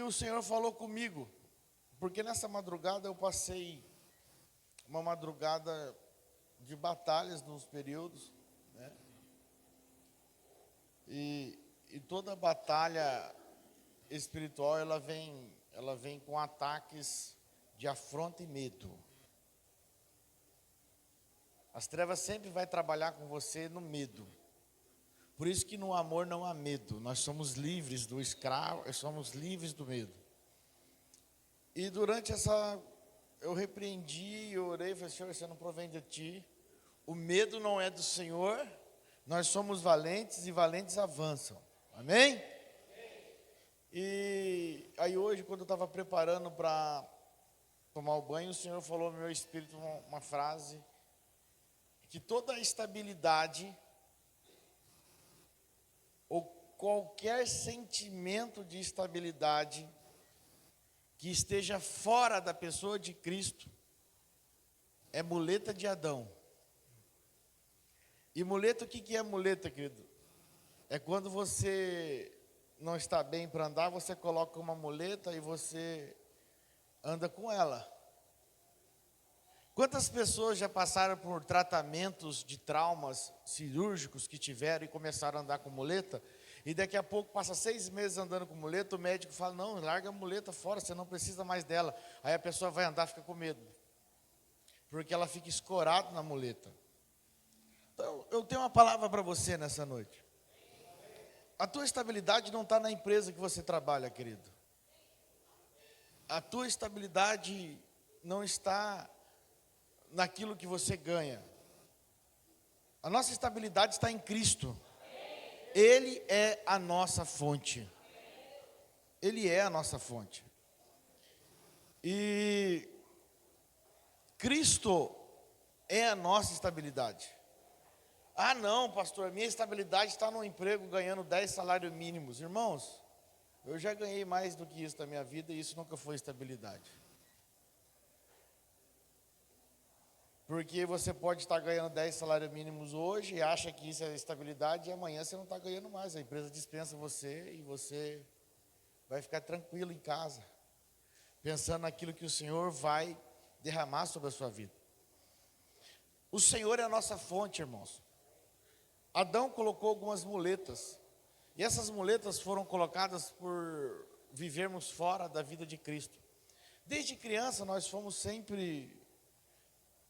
o Senhor falou comigo, porque nessa madrugada eu passei uma madrugada de batalhas nos períodos, né? E toda batalha espiritual ela vem com ataques de afronta e medo. As trevas sempre vai trabalhar com você no medo. Por isso que no amor não há medo. Nós somos livres do escravo, somos livres do medo. E durante eu repreendi, eu orei, falei, Senhor, você não provém de ti. O medo não é do Senhor. Nós somos valentes e valentes avançam. Amém? E aí hoje, quando eu estava preparando para tomar o banho, o Senhor falou no meu espírito uma frase, que toda a estabilidade ou qualquer sentimento de estabilidade que esteja fora da pessoa de Cristo é muleta de Adão. E muleta, o que é muleta, querido? É quando você não está bem para andar, você coloca uma muleta e você anda com ela. Quantas pessoas já passaram por tratamentos de traumas cirúrgicos que tiveram e começaram a andar com muleta, e daqui a pouco passa 6 meses andando com muleta, o médico fala, não, larga a muleta fora, você não precisa mais dela. Aí a pessoa vai andar e fica com medo, porque ela fica escorada na muleta. Então, eu tenho uma palavra para você nessa noite. A tua estabilidade não está na empresa que você trabalha, querido. A tua estabilidade não está naquilo que você ganha. A nossa estabilidade está em Cristo. Ele é a nossa fonte. Ele é a nossa fonte. E Cristo é a nossa estabilidade. Ah, não, pastor, minha estabilidade está no emprego ganhando 10 salários mínimos. Irmãos, eu já ganhei mais do que isso na minha vida e isso nunca foi estabilidade. Porque você pode estar ganhando 10 salários mínimos hoje e acha que isso é estabilidade e amanhã você não está ganhando mais. A empresa dispensa você e você vai ficar tranquilo em casa, pensando naquilo que o Senhor vai derramar sobre a sua vida. O Senhor é a nossa fonte, irmãos. Adão colocou algumas muletas, e essas muletas foram colocadas por vivermos fora da vida de Cristo. Desde criança nós fomos sempre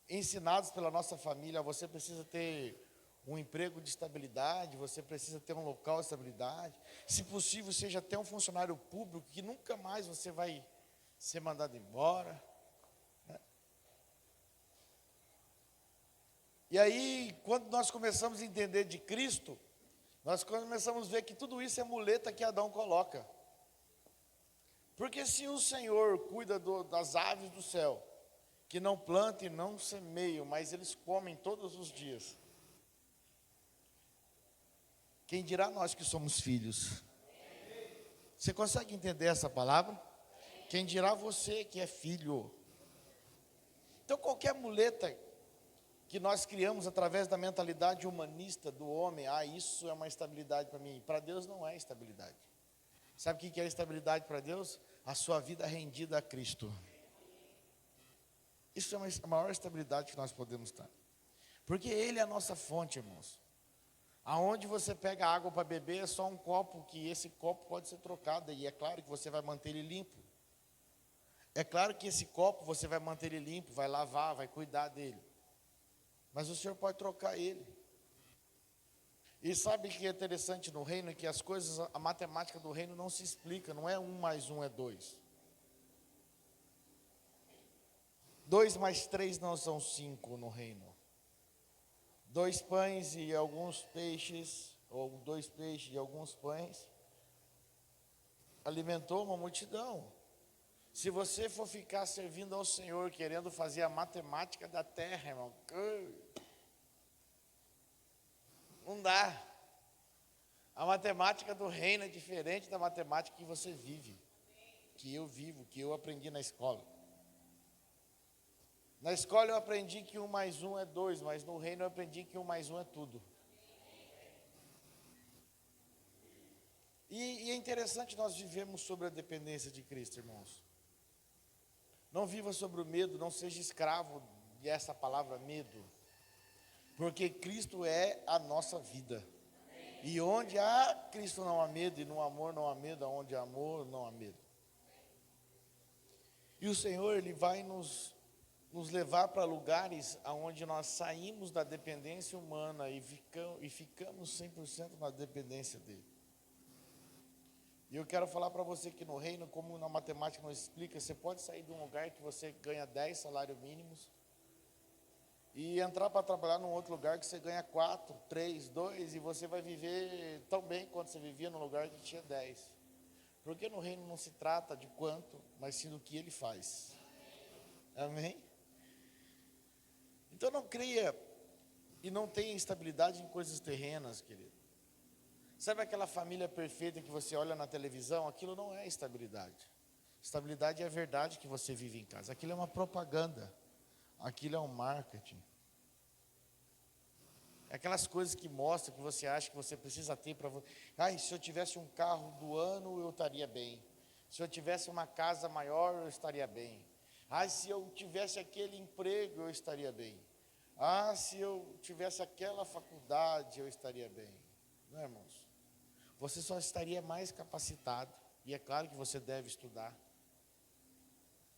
ensinados pela nossa família, você precisa ter um emprego de estabilidade, você precisa ter um local de estabilidade, se possível seja até um funcionário público, que nunca mais você vai ser mandado embora. E aí, quando nós começamos a entender de Cristo, nós começamos a ver que tudo isso é muleta que Adão coloca. Porque se o Senhor cuida das aves do céu, que não plantam e não semeiam, mas eles comem todos os dias, quem dirá nós que somos filhos? Você consegue entender essa palavra? Quem dirá você que é filho? Então qualquer muleta que nós criamos através da mentalidade humanista do homem, isso é uma estabilidade para mim. Para Deus não é estabilidade. Sabe o que é estabilidade para Deus? A sua vida rendida a Cristo. Isso é a maior estabilidade que nós podemos ter. Porque Ele é a nossa fonte, irmãos. Aonde você pega água para beber é só um copo, que esse copo pode ser trocado. E é claro que você vai manter ele limpo. É claro que esse copo você vai manter ele limpo, vai lavar, vai cuidar dele. Mas o Senhor pode trocar ele. E sabe o que é interessante no reino? É que as coisas, a matemática do reino não se explica. Não é 1 mais 1 é 2. 2 mais 3 não são 5 no reino. 2 pães e alguns peixes, ou 2 peixes e alguns pães, alimentou uma multidão. Se você for ficar servindo ao Senhor, querendo fazer a matemática da terra, irmão, não dá. A matemática do reino é diferente da matemática que você vive, que eu vivo, que eu aprendi na escola. Na escola eu aprendi que 1 mais 1 é 2, mas no reino eu aprendi que 1 mais 1 é tudo. E é interessante nós vivemos sobre a dependência de Cristo, irmãos. Não viva sobre o medo, não seja escravo dessa palavra medo. Porque Cristo é a nossa vida. E onde há Cristo não há medo, e no amor não há medo, onde há amor não há medo. E o Senhor, Ele vai nos levar para lugares onde nós saímos da dependência humana e ficamos 100% na dependência dEle. E eu quero falar para você que no reino, como na matemática nos explica, você pode sair de um lugar que você ganha 10 salários mínimos e entrar para trabalhar num outro lugar que você ganha 4, 3, 2, e você vai viver tão bem quanto você vivia no lugar que tinha 10. Porque no reino não se trata de quanto, mas sim do que Ele faz. Amém? Então não creia e não tenha estabilidade em coisas terrenas, querido. Sabe aquela família perfeita que você olha na televisão? Aquilo não é estabilidade. Estabilidade é a verdade que você vive em casa. Aquilo é uma propaganda. Aquilo é um marketing. É aquelas coisas que mostram que você acha que você precisa ter para você. Ai, se eu tivesse um carro do ano, eu estaria bem. Se eu tivesse uma casa maior, eu estaria bem. Ai, se eu tivesse aquele emprego, eu estaria bem. Ah, se eu tivesse aquela faculdade, eu estaria bem. Não é, irmãos? Você só estaria mais capacitado. E é claro que você deve estudar.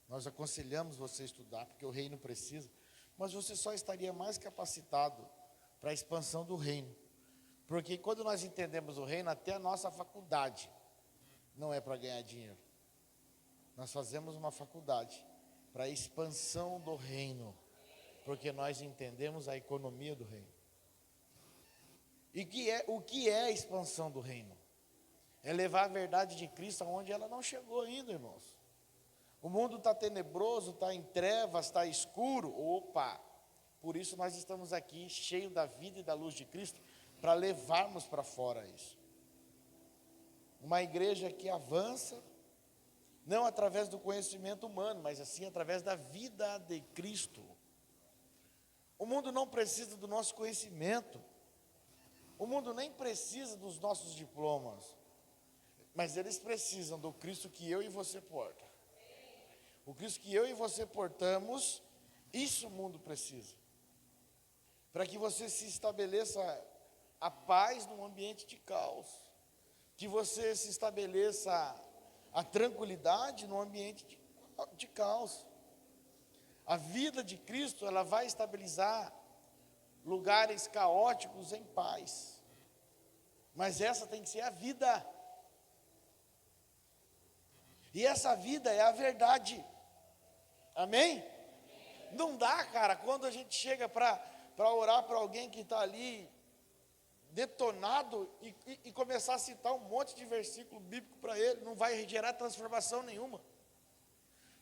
Nós aconselhamos você a estudar, porque o reino precisa. Mas você só estaria mais capacitado para a expansão do reino. Porque quando nós entendemos o reino, até a nossa faculdade não é para ganhar dinheiro. Nós fazemos uma faculdade para a expansão do reino. Porque nós entendemos a economia do reino. E o que é a expansão do reino? É levar a verdade de Cristo aonde ela não chegou ainda, irmãos. O mundo está tenebroso, está em trevas, está escuro. Opa! Por isso nós estamos aqui, cheios da vida e da luz de Cristo, para levarmos para fora isso. Uma igreja que avança, não através do conhecimento humano, mas assim através da vida de Cristo. O mundo não precisa do nosso conhecimento. O mundo nem precisa dos nossos diplomas, mas eles precisam do Cristo que eu e você porta. O Cristo que eu e você portamos, isso o mundo precisa. Para que você se estabeleça a paz num ambiente de caos. Que você se estabeleça a tranquilidade num ambiente de caos. A vida de Cristo, ela vai estabilizar lugares caóticos em paz. Mas essa tem que ser a vida. E essa vida é a verdade. Amém? Não dá, cara, quando a gente chega para orar para alguém que está ali detonado e começar a citar um monte de versículo bíblico para ele, não vai gerar transformação nenhuma.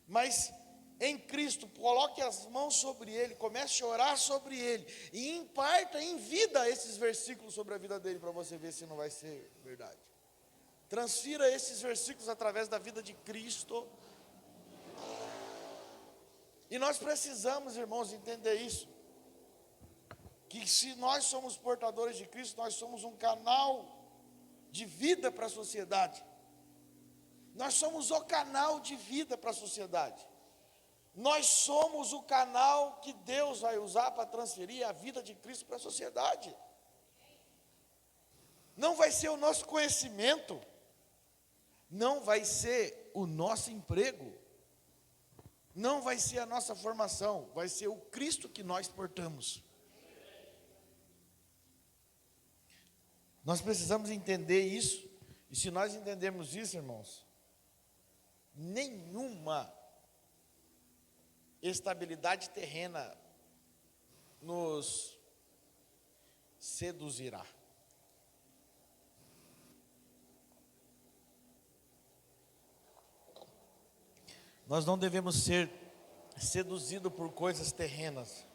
Mas em Cristo, coloque as mãos sobre ele, comece a orar sobre ele e imparta em vida esses versículos sobre a vida dele para você ver se não vai ser verdade. Transfira esses versículos através da vida de Cristo. E nós precisamos, irmãos, entender isso. Que se nós somos portadores de Cristo, nós somos um canal de vida para a sociedade. Nós somos o canal de vida para a sociedade. Nós somos o canal que Deus vai usar para transferir a vida de Cristo para a sociedade. Não vai ser o nosso conhecimento, não vai ser o nosso emprego, não vai ser a nossa formação, vai ser o Cristo que nós portamos. Nós precisamos entender isso, e se nós entendermos isso, irmãos, nenhuma estabilidade terrena nos seduzirá. Nós não devemos ser seduzidos por coisas terrenas.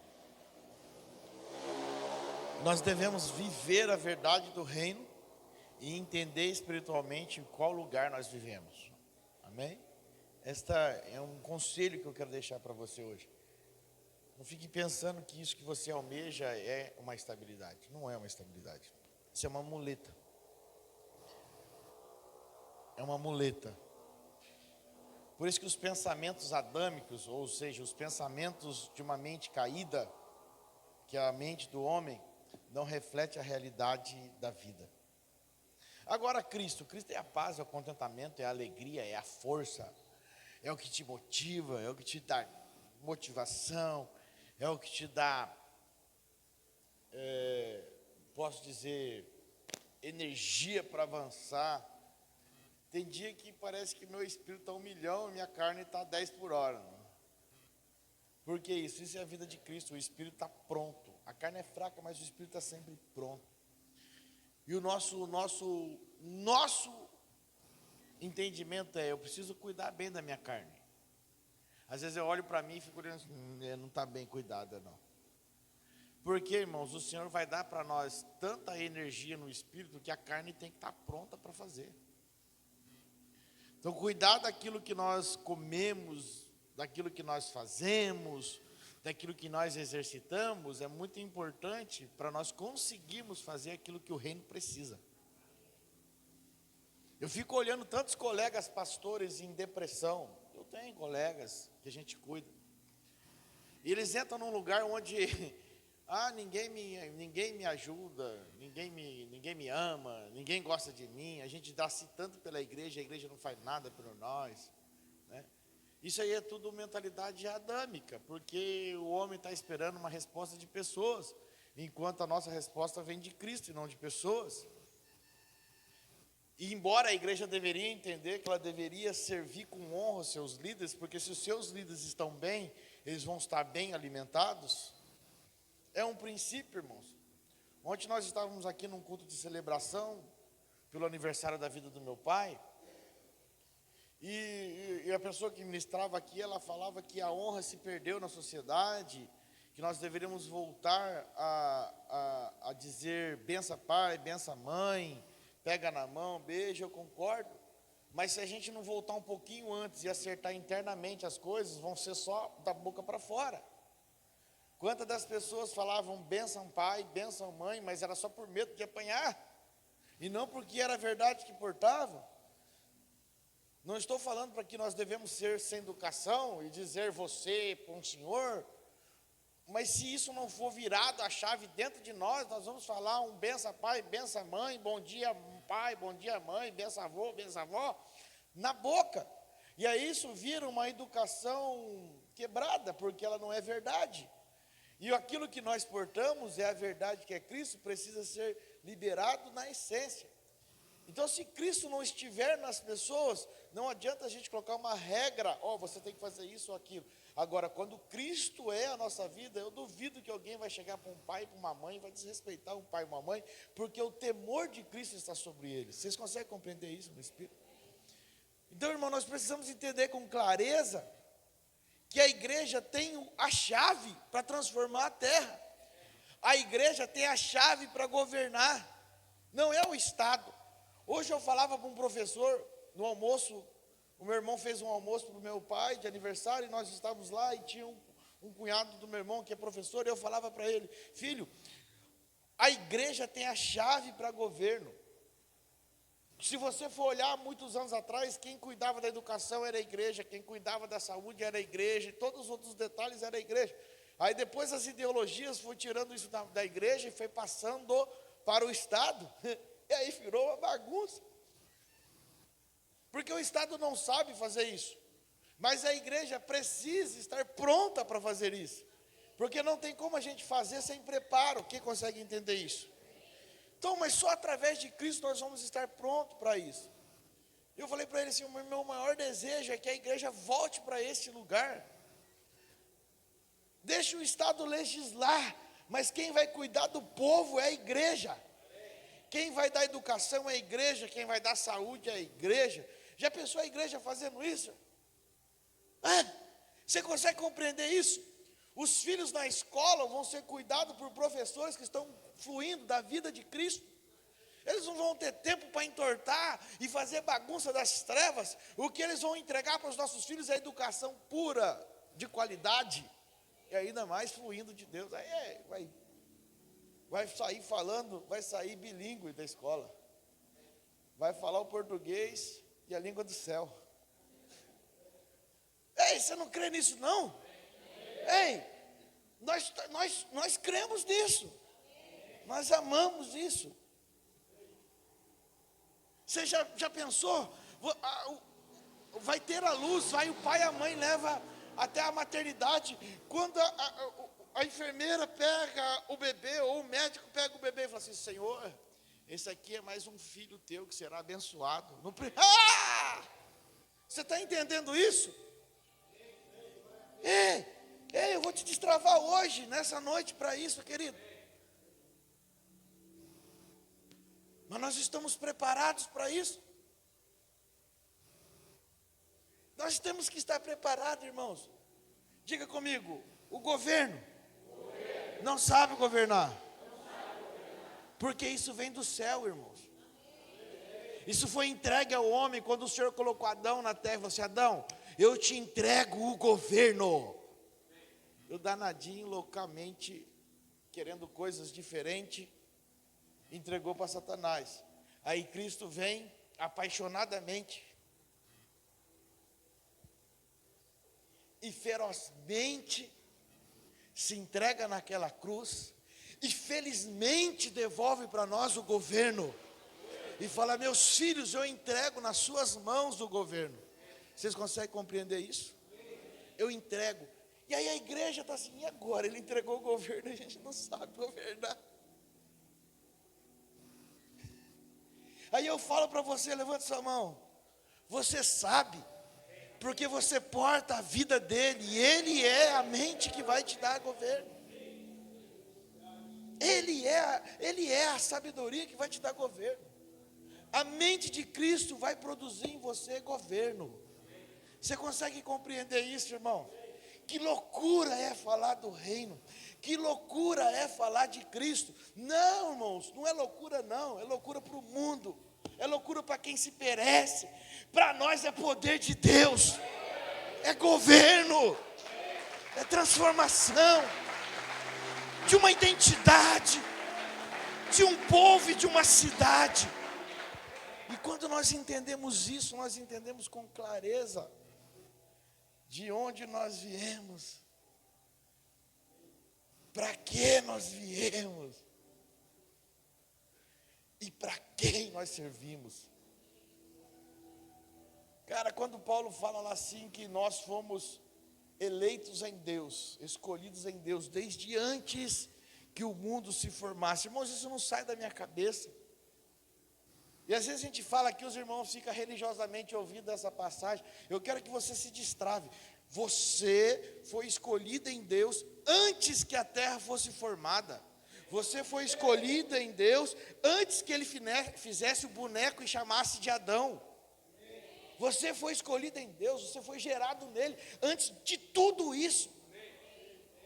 Nós devemos viver a verdade do reino e entender espiritualmente em qual lugar nós vivemos. Amém? Este é um conselho que eu quero deixar para você hoje. Não fique pensando que isso que você almeja é uma estabilidade. Não é uma estabilidade. Isso é uma muleta. é uma muleta. Por isso que os pensamentos adâmicos, ou seja, os pensamentos de uma mente caída, que é a mente do homem, não reflete a realidade da vida. Agora Cristo é a paz, é o contentamento, é a alegria, é a força, é o que te motiva, é o que te dá motivação, é o que te dá, posso dizer, energia para avançar. Tem dia que parece que meu espírito está 1 milhão e minha carne está 10 por hora. Por que isso? Isso é a vida de Cristo, o espírito está pronto. A carne é fraca, mas o espírito está sempre pronto. E o nosso entendimento eu preciso cuidar bem da minha carne. Às vezes eu olho para mim e fico olhando assim, não está bem cuidada não. Porque, irmãos, o Senhor vai dar para nós tanta energia no espírito que a carne tem que estar pronta para fazer. Então, cuidar daquilo que nós comemos, daquilo que nós fazemos, daquilo que nós exercitamos, é muito importante para nós conseguirmos fazer aquilo que o reino precisa. Eu fico olhando tantos colegas pastores em depressão. Eu tenho colegas que a gente cuida. E eles entram num lugar onde ninguém me ajuda, ninguém me ama, ninguém gosta de mim, a gente dá-se tanto pela igreja, a igreja não faz nada por nós, né? Isso aí é tudo mentalidade adâmica, porque o homem está esperando uma resposta de pessoas, enquanto a nossa resposta vem de Cristo e não de pessoas. E embora a igreja deveria entender que ela deveria servir com honra os seus líderes, porque se os seus líderes estão bem, eles vão estar bem alimentados. É um princípio, irmãos. Ontem nós estávamos aqui num culto de celebração, pelo aniversário da vida do meu pai, e a pessoa que ministrava aqui, ela falava que a honra se perdeu na sociedade, que nós deveríamos voltar a dizer bença pai, bença mãe, pega na mão, beija. Eu concordo, mas se a gente não voltar um pouquinho antes e acertar internamente as coisas, vão ser só da boca para fora. Quantas das pessoas falavam benção pai, benção mãe, mas era só por medo de apanhar, e não porque era a verdade que portavam. Não estou falando para que nós devemos ser sem educação e dizer você para um senhor, mas se isso não for virado a chave dentro de nós vamos falar um benção pai, benção mãe, bom dia pai, bom dia mãe, benção avô, benção avó, na boca. E aí isso vira uma educação quebrada, porque ela não é verdade. E aquilo que nós portamos é a verdade que é Cristo, precisa ser liberado na essência. Então, se Cristo não estiver nas pessoas, não adianta a gente colocar uma regra, você tem que fazer isso ou aquilo. Agora, quando Cristo é a nossa vida, eu duvido que alguém vai chegar para um pai e para uma mãe, vai desrespeitar um pai e uma mãe, porque o temor de Cristo está sobre eles. Vocês conseguem compreender isso no Espírito? Então, irmão, nós precisamos entender com clareza que a igreja tem a chave para transformar a terra. A igreja tem a chave para governar, não é o Estado. Hoje eu falava para um professor, no almoço, o meu irmão fez um almoço para o meu pai de aniversário, e nós estávamos lá, e tinha um cunhado do meu irmão que é professor, e eu falava para ele, filho, a igreja tem a chave para governo. Se você for olhar muitos anos atrás, quem cuidava da educação era a igreja, quem cuidava da saúde era a igreja, e todos os outros detalhes era a igreja. Aí depois as ideologias foram tirando isso da igreja e foi passando para o Estado, e aí virou uma bagunça. Porque o Estado não sabe fazer isso, mas a igreja precisa estar pronta para fazer isso, porque não tem como a gente fazer sem preparo. Quem consegue entender isso? Então, mas só através de Cristo nós vamos estar prontos para isso. Eu falei para ele assim, o meu maior desejo é que a igreja volte para esse lugar. Deixe o Estado legislar, mas quem vai cuidar do povo é a igreja. Quem vai dar educação é a igreja, quem vai dar saúde é a igreja. Já pensou a igreja fazendo isso? Você consegue compreender isso? Os filhos na escola vão ser cuidados por professores que estão fluindo da vida de Cristo. Eles não vão ter tempo para entortar e fazer bagunça das trevas. O que eles vão entregar para os nossos filhos é educação pura, de qualidade, e ainda mais fluindo de Deus. Aí vai sair falando, vai sair bilíngue da escola. Vai falar o português e a língua do céu. Ei, você não crê nisso não? Ei, nós cremos nisso. Nós amamos isso. Você já pensou? Vai ter a luz, vai o pai e a mãe leva até a maternidade. Quando a enfermeira pega o bebê, ou o médico pega o bebê e fala assim: Senhor, esse aqui é mais um filho teu que será abençoado. Você está entendendo isso? Ei, eu vou te destravar hoje, nessa noite, para isso, querido. Mas nós estamos preparados para isso? Nós temos que estar preparados, irmãos. Diga comigo, o governo não sabe governar. Porque isso vem do céu, irmãos. Isso foi entregue ao homem quando o Senhor colocou Adão na terra e falou assim: Adão, eu te entrego o governo. O danadinho, loucamente, querendo coisas diferentes, entregou para Satanás. Aí Cristo vem apaixonadamente e ferozmente se entrega naquela cruz e felizmente devolve para nós o governo e fala: meus filhos, eu entrego nas suas mãos o governo. Vocês conseguem compreender isso? Eu entrego. E aí a igreja está assim: e agora? Ele entregou o governo e a gente não sabe governar. Aí eu falo para você, levante sua mão. Você sabe, porque você porta a vida dele, e ele é a mente que vai te dar governo. Ele é a sabedoria que vai te dar governo. A mente de Cristo vai produzir em você governo. Você consegue compreender isso, irmão? Que loucura é falar do reino. Que loucura é falar de Cristo. Não, irmãos, não é loucura não. É loucura para o mundo. É loucura para quem se perece. Para nós é poder de Deus. É governo. É transformação. De uma identidade. De um povo e de uma cidade. E quando nós entendemos isso, nós entendemos com clareza de onde nós viemos, para que nós viemos e para quem nós servimos. Cara, quando Paulo fala lá assim que nós fomos eleitos em Deus, escolhidos em Deus desde antes que o mundo se formasse, irmãos, isso não sai da minha cabeça. E às vezes a gente fala que os irmãos ficam religiosamente ouvindo essa passagem. Eu quero que você se destrave. Você foi escolhido em Deus antes que a terra fosse formada. Você foi escolhido em Deus antes que ele fizesse o boneco e chamasse de Adão. Você foi escolhido em Deus, você foi gerado nele antes de tudo isso.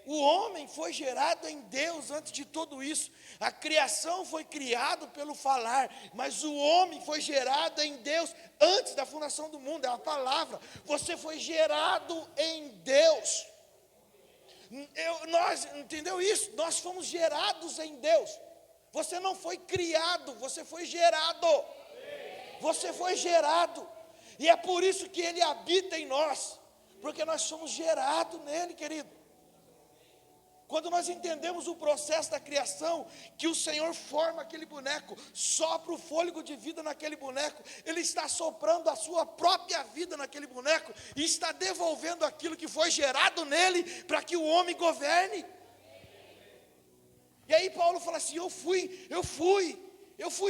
O homem foi gerado em Deus antes de tudo isso. A criação foi criada pelo falar, mas o homem foi gerado em Deus antes da fundação do mundo. É a palavra. Você foi gerado em Deus. Entendeu isso? Nós fomos gerados em Deus. Você não foi criado, você foi gerado. Você foi gerado. E é por isso que Ele habita em nós, porque nós somos gerados nele, querido. Quando nós entendemos o processo da criação, que o Senhor forma aquele boneco, sopra o fôlego de vida naquele boneco, Ele está soprando a sua própria vida naquele boneco, e está devolvendo aquilo que foi gerado nele, para que o homem governe. E aí Paulo fala assim: eu fui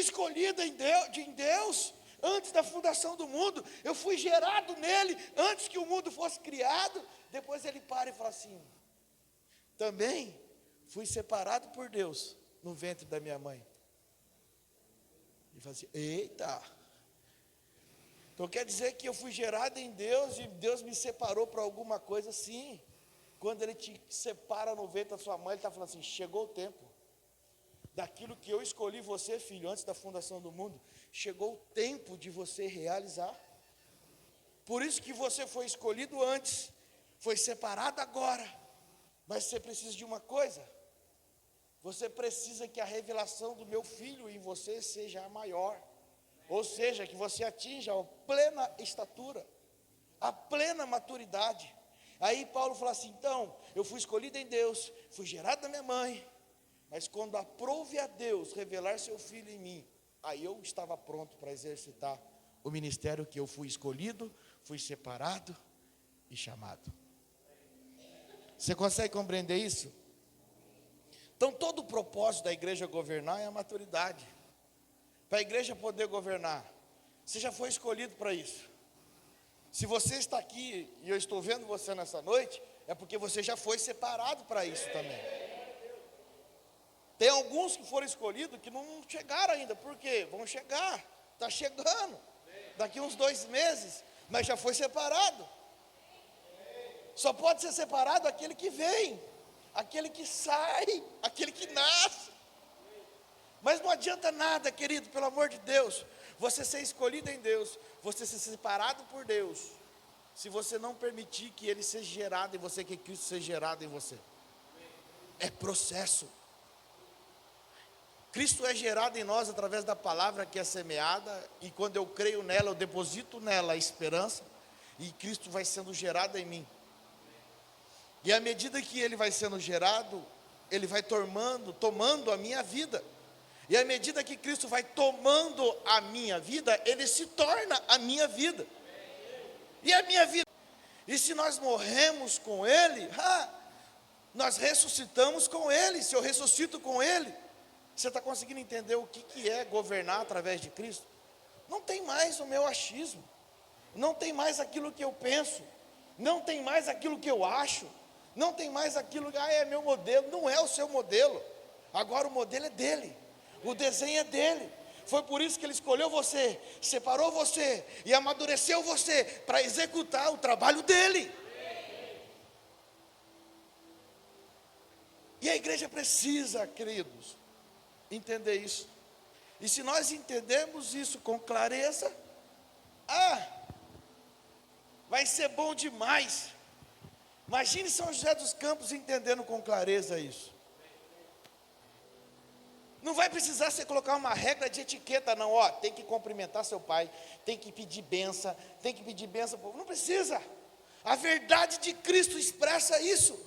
escolhido em Deus, antes da fundação do mundo, eu fui gerado nele, antes que o mundo fosse criado. Depois ele para e fala assim: também fui separado por Deus no ventre da minha mãe. E fala assim: eita, então quer dizer que eu fui gerado em Deus e Deus me separou para alguma coisa? Sim. Quando Ele te separa no ventre da sua mãe, Ele está falando assim: chegou o tempo daquilo que eu escolhi você, filho, antes da fundação do mundo. Chegou o tempo de você realizar. Por isso que você foi escolhido antes, foi separado agora. Mas você precisa de uma coisa. Você precisa que a revelação do meu filho em você seja a maior. Ou seja, que você atinja a plena estatura, a plena maturidade. Aí Paulo fala assim: então, eu fui escolhido em Deus, fui gerado da minha mãe, mas quando aprouve a Deus revelar seu Filho em mim, aí eu estava pronto para exercitar o ministério que eu fui escolhido, fui separado e chamado. Você consegue compreender isso? Então, todo o propósito da igreja governar é a maturidade. Para a igreja poder governar, você já foi escolhido para isso. Se você está aqui e eu estou vendo você nessa noite, é porque você já foi separado para isso também. Tem alguns que foram escolhidos que não chegaram ainda. Por quê? Vão chegar, está chegando, daqui uns 2 meses, mas já foi separado. Só pode ser separado aquele que vem, aquele que sai, aquele que nasce. Mas não adianta nada, querido, pelo amor de Deus, você ser escolhido em Deus, você ser separado por Deus, se você não permitir que Ele seja gerado em você, que Cristo seja gerado em você. É processo. Cristo é gerado em nós através da palavra que é semeada, e quando eu creio nela, eu deposito nela a esperança, e Cristo vai sendo gerado em mim. E à medida que Ele vai sendo gerado, Ele vai tomando a minha vida. E à medida que Cristo vai tomando a minha vida, Ele se torna a minha vida. E a minha vida. E se nós morremos com Ele, nós ressuscitamos com Ele. Se eu ressuscito com Ele, você está conseguindo entender o que é governar através de Cristo? Não tem mais o meu achismo, não tem mais aquilo que eu penso, não tem mais aquilo que eu acho, não tem mais aquilo que é meu modelo. Não é o seu modelo, agora o modelo é dele, o desenho é dele. Foi por isso que Ele escolheu você, separou você e amadureceu você para executar o trabalho dele. E a igreja precisa, queridos, entender isso. E se nós entendermos isso com clareza, vai ser bom demais. Imagine São José dos Campos entendendo com clareza isso. Não vai precisar você colocar uma regra de etiqueta, não. Tem que cumprimentar seu pai, tem que pedir bênção, não precisa. A verdade de Cristo expressa isso.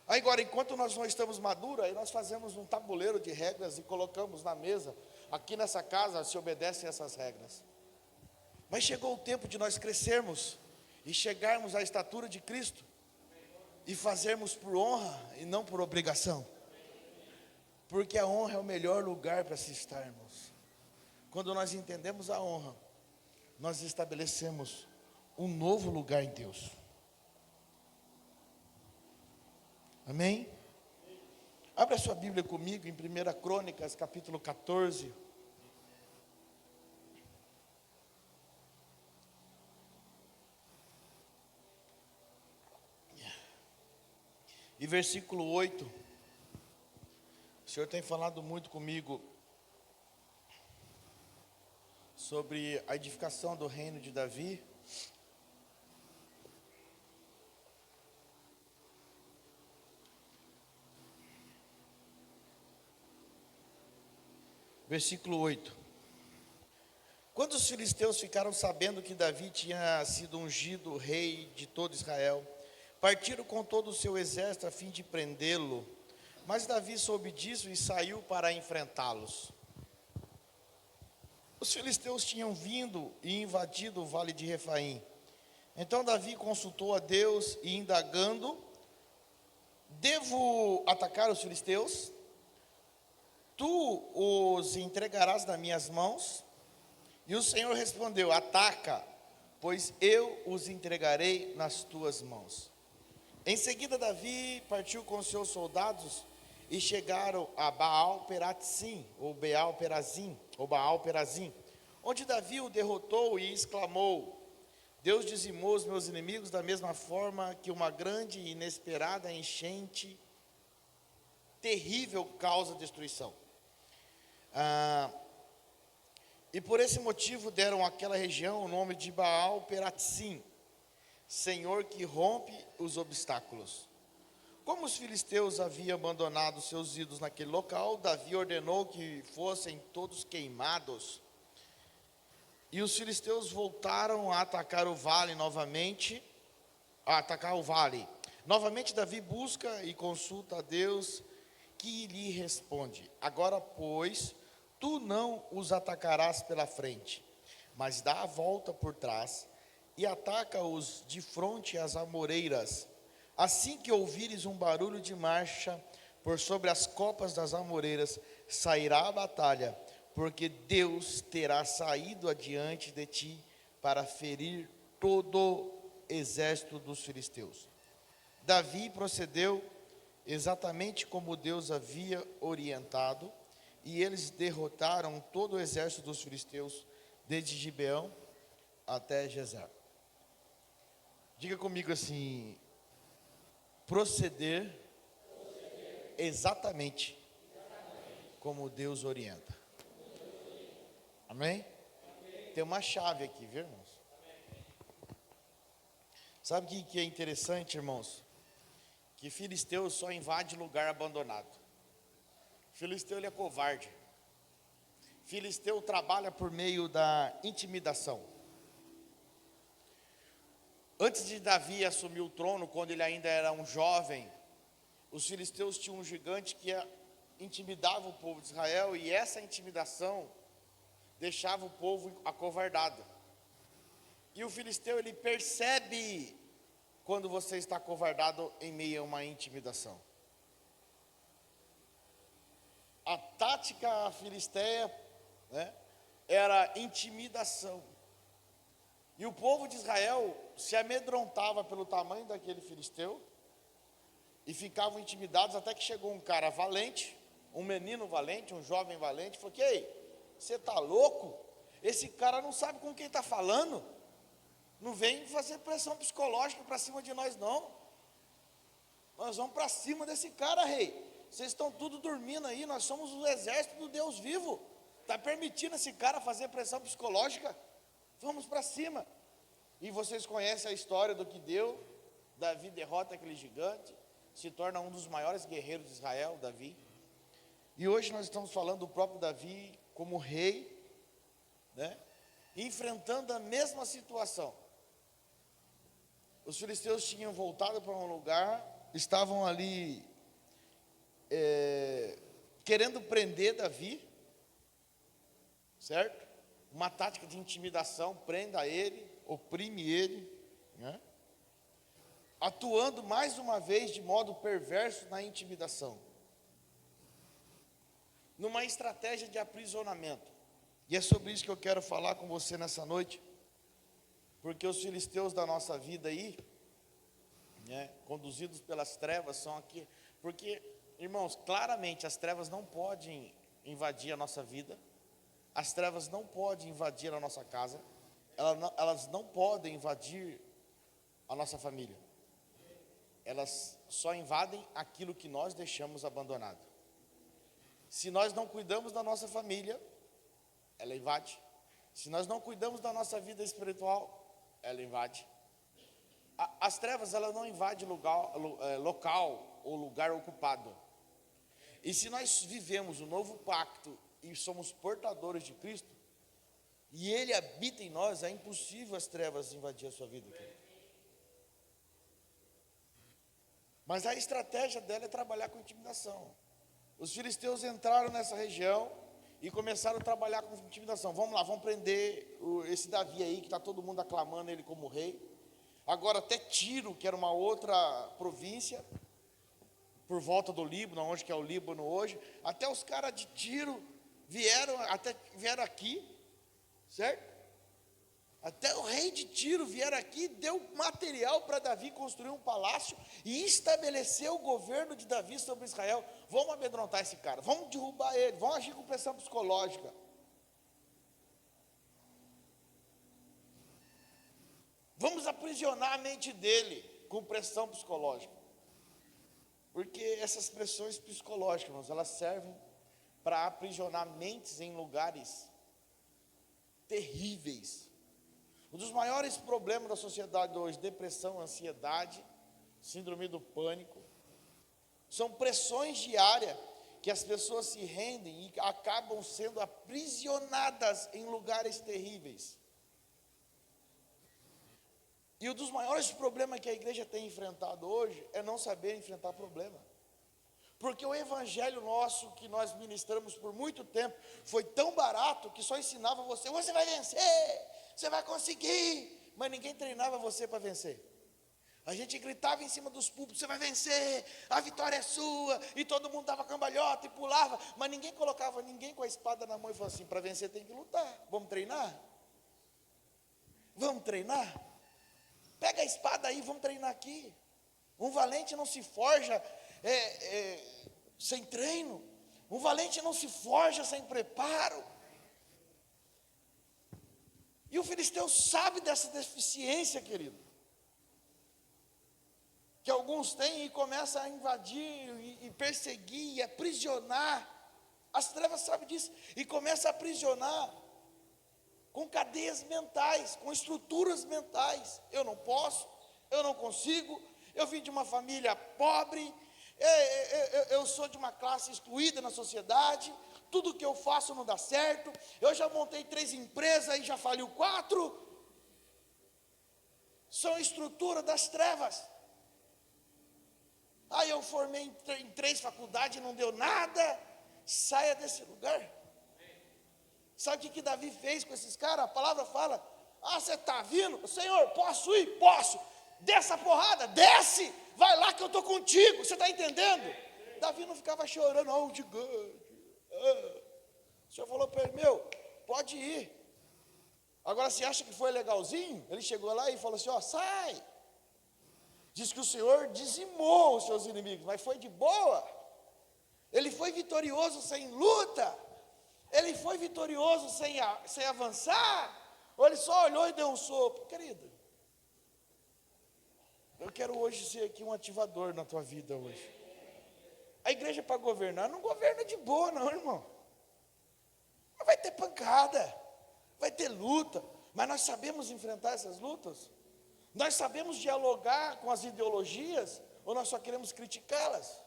Aí agora, enquanto nós não estamos maduros, aí nós fazemos um tabuleiro de regras e colocamos na mesa. Aqui nessa casa se obedecem essas regras. Mas chegou o tempo de nós crescermos e chegarmos à estatura de Cristo e fazermos por honra e não por obrigação. Porque a honra é o melhor lugar para se estarmos. Quando nós entendemos a honra, nós estabelecemos um novo lugar em Deus. Amém? Abra a sua Bíblia comigo em 1 Crônicas, capítulo 14. E versículo 8. O Senhor tem falado muito comigo sobre a edificação do reino de Davi. Versículo 8. Quando os filisteus ficaram sabendo que Davi tinha sido ungido rei de todo Israel, partiram com todo o seu exército a fim de prendê-lo. Mas Davi soube disso e saiu para enfrentá-los. Os filisteus tinham vindo e invadido o vale de Refaim. Então Davi consultou a Deus e indagando: devo atacar os filisteus? Tu os entregarás nas minhas mãos? E o Senhor respondeu: ataca, pois eu os entregarei nas tuas mãos. Em seguida Davi partiu com os seus soldados e chegaram a Baal-Perazim, ou Baal-Perazim, onde Davi o derrotou e exclamou: Deus dizimou os meus inimigos da mesma forma que uma grande e inesperada enchente terrível causa destruição. E por esse motivo deram àquela região o nome de Baal-Perazim, Senhor que rompe os obstáculos. Como os filisteus haviam abandonado seus ídolos naquele local, Davi ordenou que fossem todos queimados. E os filisteus voltaram a atacar o vale novamente, Novamente Davi busca e consulta a Deus, que lhe responde: agora, pois, tu não os atacarás pela frente, mas dá a volta por trás e ataca-os de fronte às amoreiras. Assim que ouvires um barulho de marcha por sobre as copas das amoreiras, sairá a batalha, porque Deus terá saído adiante de ti para ferir todo o exército dos filisteus. Davi procedeu exatamente como Deus havia orientado, e eles derrotaram todo o exército dos filisteus, desde Gibeão até Gezer. Diga comigo assim: proceder exatamente como Deus orienta. Amém? Tem uma chave aqui, viu, irmãos? Sabe o que é interessante, irmãos? Que filisteu só invade lugar abandonado. Filisteu, ele é covarde. Filisteu trabalha por meio da intimidação. Antes de Davi assumir o trono, quando ele ainda era um jovem, os filisteus tinham um gigante que intimidava o povo de Israel, e essa intimidação deixava o povo acovardado. E o filisteu, ele percebe quando você está acovardado em meio a uma intimidação. A tática filisteia, né, era intimidação. E o povo de Israel se amedrontava pelo tamanho daquele filisteu e ficavam intimidados, até que chegou um cara valente, um menino valente, um jovem valente, falou: "Ei, você está louco? Esse cara não sabe com quem está falando. Não vem fazer pressão psicológica para cima de nós, não. Nós vamos para cima desse cara, rei. Vocês estão tudo dormindo aí, nós somos o exército do Deus vivo. Está permitindo esse cara fazer pressão psicológica? Vamos para cima." E vocês conhecem a história do que deu. Davi derrota aquele gigante, se torna um dos maiores guerreiros de Israel, Davi. E hoje nós estamos falando do próprio Davi como rei, né, enfrentando a mesma situação. Os filisteus tinham voltado para um lugar, estavam ali querendo prender Davi, certo? Uma tática de intimidação: prenda ele, oprime ele, né? Atuando mais uma vez de modo perverso na intimidação, numa estratégia de aprisionamento. E é sobre isso que eu quero falar com você nessa noite, porque os filisteus da nossa vida aí, né, conduzidos pelas trevas, são aqui. Porque, irmãos, claramente as trevas não podem invadir a nossa vida, as trevas não podem invadir a nossa casa, elas não podem invadir a nossa família. Elas só invadem aquilo que nós deixamos abandonado. Se nós não cuidamos da nossa família, ela invade. Se nós não cuidamos da nossa vida espiritual, ela invade. As trevas, ela não invadem local ou lugar ocupado. E se nós vivemos o novo pacto e somos portadores de Cristo, e Ele habita em nós, é impossível as trevas invadir a sua vida, querido. Mas a estratégia dela é trabalhar com intimidação. Os filisteus entraram nessa região e começaram a trabalhar com intimidação. Vamos lá, vamos prender esse Davi aí, que está todo mundo aclamando ele como rei. Agora até Tiro, que era uma outra província, por volta do Líbano, onde que é o Líbano hoje, até os caras de Tiro vieram aqui, certo? Até o rei de Tiro vieram aqui, deu material para Davi construir um palácio e estabelecer o governo de Davi sobre Israel. Vamos amedrontar esse cara, vamos derrubar ele, vamos agir com pressão psicológica. Vamos aprisionar a mente dele com pressão psicológica. Porque essas pressões psicológicas, irmãos, elas servem para aprisionar mentes em lugares terríveis. Um dos maiores problemas da sociedade hoje: depressão, ansiedade, síndrome do pânico, São pressões diárias que as pessoas se rendem e acabam sendo aprisionadas em lugares terríveis. E um dos maiores problemas que a igreja tem enfrentado hoje é não saber enfrentar problema. Porque o evangelho nosso, que nós ministramos por muito tempo, foi tão barato que só ensinava você vai vencer, você vai conseguir, mas ninguém treinava você para vencer. A gente gritava em cima dos púlpitos, você vai vencer, a vitória é sua, e todo mundo dava cambalhota e pulava, mas ninguém colocava ninguém com a espada na mão e falava assim, para vencer tem que lutar, vamos treinar? Vamos treinar? Pega a espada aí, vamos treinar aqui. Um valente não se forja sem treino. Um valente não se forja sem preparo. E o filisteu sabe dessa deficiência, querido, que alguns têm, e começa a invadir, e perseguir, e aprisionar. As trevas sabem disso, e começa a aprisionar com cadeias mentais, com estruturas mentais. Eu não posso, eu não consigo, eu vim de uma família pobre, eu sou de uma classe excluída na sociedade, tudo que eu faço não dá certo, eu já montei 3 empresas e já faliu 4. São estrutura das trevas. Eu formei em 3 faculdades e não deu nada. Saia desse lugar. Sabe o que Davi fez com esses caras? A palavra fala, você está vindo? Senhor, posso ir? Posso. Desce a porrada, desce, vai lá que eu estou contigo, você está entendendo? Davi não ficava chorando, o gigante. O Senhor falou para ele, pode ir. Agora, você acha que foi legalzinho? Ele chegou lá e falou assim, sai. Diz que o Senhor dizimou os seus inimigos, mas foi de boa. Ele foi vitorioso sem luta. Ele foi vitorioso sem avançar. Ou ele só olhou e deu um sopro. Querido, eu quero hoje ser aqui um ativador na tua vida hoje. A igreja para governar, não governa de boa não, irmão. Vai ter pancada, vai ter luta, mas nós sabemos enfrentar essas lutas? Nós sabemos dialogar com as ideologias, ou nós só queremos criticá-las?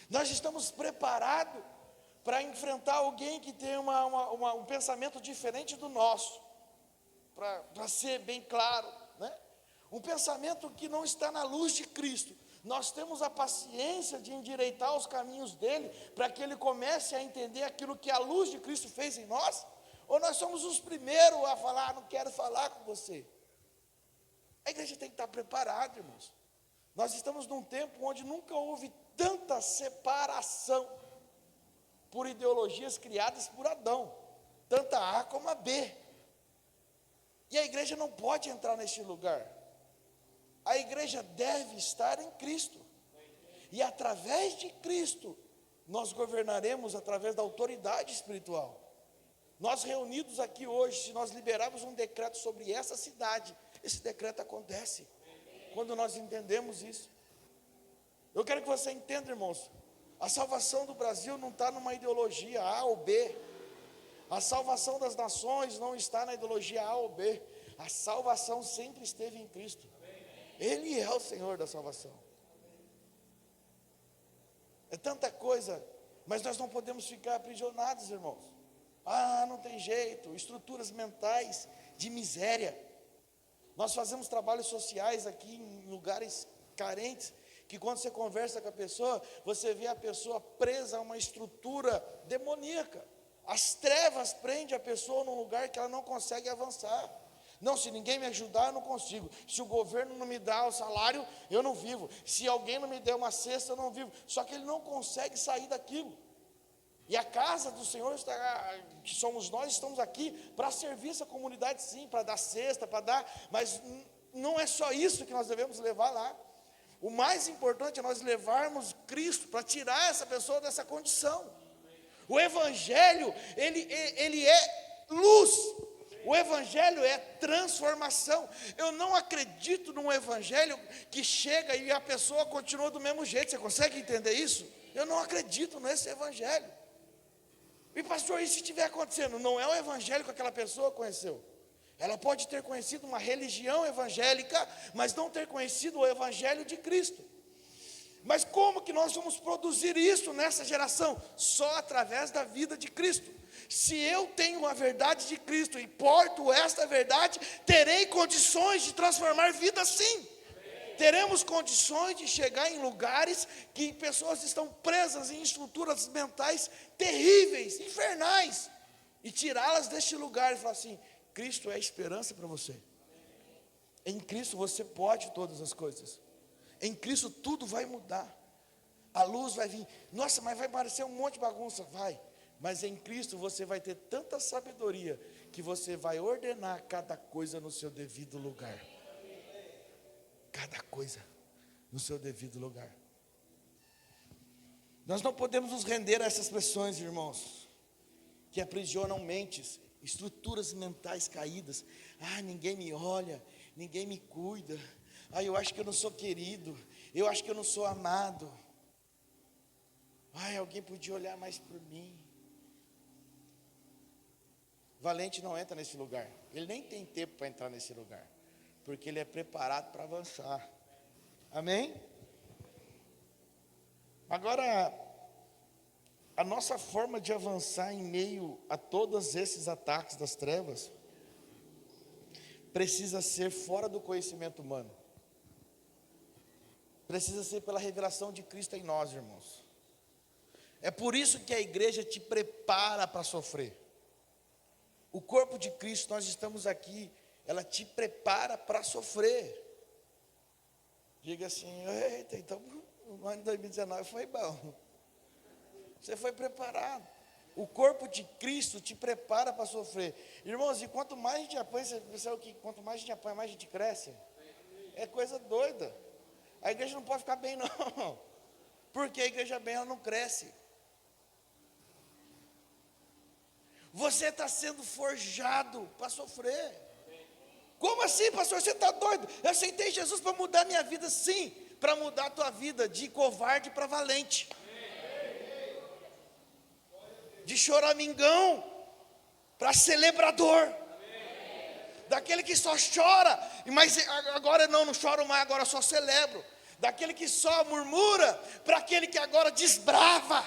Nós estamos preparados para enfrentar alguém que tem um pensamento diferente do nosso, para ser bem claro, né? Um pensamento que não está na luz de Cristo. Nós temos a paciência de endireitar os caminhos dele, para que ele comece a entender aquilo que a luz de Cristo fez em nós? Ou nós somos os primeiros a falar, não quero falar com você? A igreja tem que estar preparada, irmãos. Nós estamos num tempo onde nunca houve tanta separação por ideologias criadas por Adão, tanto a A como a B. E a igreja não pode entrar neste lugar. A igreja deve estar em Cristo. E através de Cristo, nós governaremos através da autoridade espiritual. Nós reunidos aqui hoje, se nós liberarmos um decreto sobre essa cidade, esse decreto acontece. Quando nós entendemos isso. Eu quero que você entenda, irmãos, a salvação do Brasil não está numa ideologia A ou B. A salvação das nações não está na ideologia A ou B. A salvação sempre esteve em Cristo. Ele é o Senhor da salvação. É tanta coisa, mas nós não podemos ficar aprisionados, irmãos. Não tem jeito, estruturas mentais de miséria. Nós fazemos trabalhos sociais aqui em lugares carentes, que quando você conversa com a pessoa, você vê a pessoa presa a uma estrutura demoníaca. As trevas prendem a pessoa num lugar que ela não consegue avançar. Não, se ninguém me ajudar, eu não consigo. Se o governo não me dá o salário, eu não vivo. Se alguém não me der uma cesta, eu não vivo. Só que ele não consegue sair daquilo. E a casa do Senhor, que somos nós, estamos aqui para servir essa comunidade, sim, para dar cesta, para dar, mas não é só isso que nós devemos levar lá. O mais importante é nós levarmos Cristo para tirar essa pessoa dessa condição. O Evangelho, ele é luz. O Evangelho é transformação. Eu não acredito num Evangelho que chega e a pessoa continua do mesmo jeito. Você consegue entender isso? Eu não acredito nesse Evangelho. E pastor, e se estiver acontecendo? Não é o Evangelho que aquela pessoa conheceu. Ela pode ter conhecido uma religião evangélica, mas não ter conhecido o Evangelho de Cristo. Mas como que nós vamos produzir isso nessa geração? Só através da vida de Cristo. Se eu tenho a verdade de Cristo e porto esta verdade, terei condições de transformar vidas, sim. Teremos condições de chegar em lugares que pessoas estão presas em estruturas mentais terríveis, infernais, e tirá-las deste lugar e falar assim: Cristo é a esperança para você. Em Cristo você pode todas as coisas. Em Cristo tudo vai mudar. A luz vai vir. Nossa, mas vai parecer um monte de bagunça. Vai. Mas em Cristo você vai ter tanta sabedoria que você vai ordenar cada coisa no seu devido lugar. Cada coisa no seu devido lugar. Nós não podemos nos render a essas pressões, irmãos, que aprisionam mentes, estruturas mentais caídas. Ah, ninguém me olha, ninguém me cuida. Ah, eu acho que eu não sou querido, eu acho que eu não sou amado. Ah, alguém podia olhar mais por mim. Valente não entra nesse lugar. Ele nem tem tempo para entrar nesse lugar, porque ele é preparado para avançar. Amém? Agora, a nossa forma de avançar em meio a todos esses ataques das trevas precisa ser fora do conhecimento humano. Precisa ser pela revelação de Cristo em nós, irmãos. É por isso que a igreja te prepara para sofrer. O corpo de Cristo, nós estamos aqui, ela te prepara para sofrer. Diga assim: eita, então o ano de 2019 foi bom. Você foi preparado. O corpo de Cristo te prepara para sofrer. Irmãos, e quanto mais a gente apanha, você percebe que quanto mais a gente apanha, mais a gente cresce. É coisa doida. A igreja não pode ficar bem, não. Porque a igreja bem, ela não cresce. Você está sendo forjado para sofrer. Como assim, pastor? Você está doido? Eu aceitei Jesus para mudar minha vida, sim. Para mudar a tua vida de covarde para valente. De choramingão para celebrador. Daquele que só chora, mas agora não choro mais, agora só celebro. Daquele que só murmura, para aquele que agora desbrava.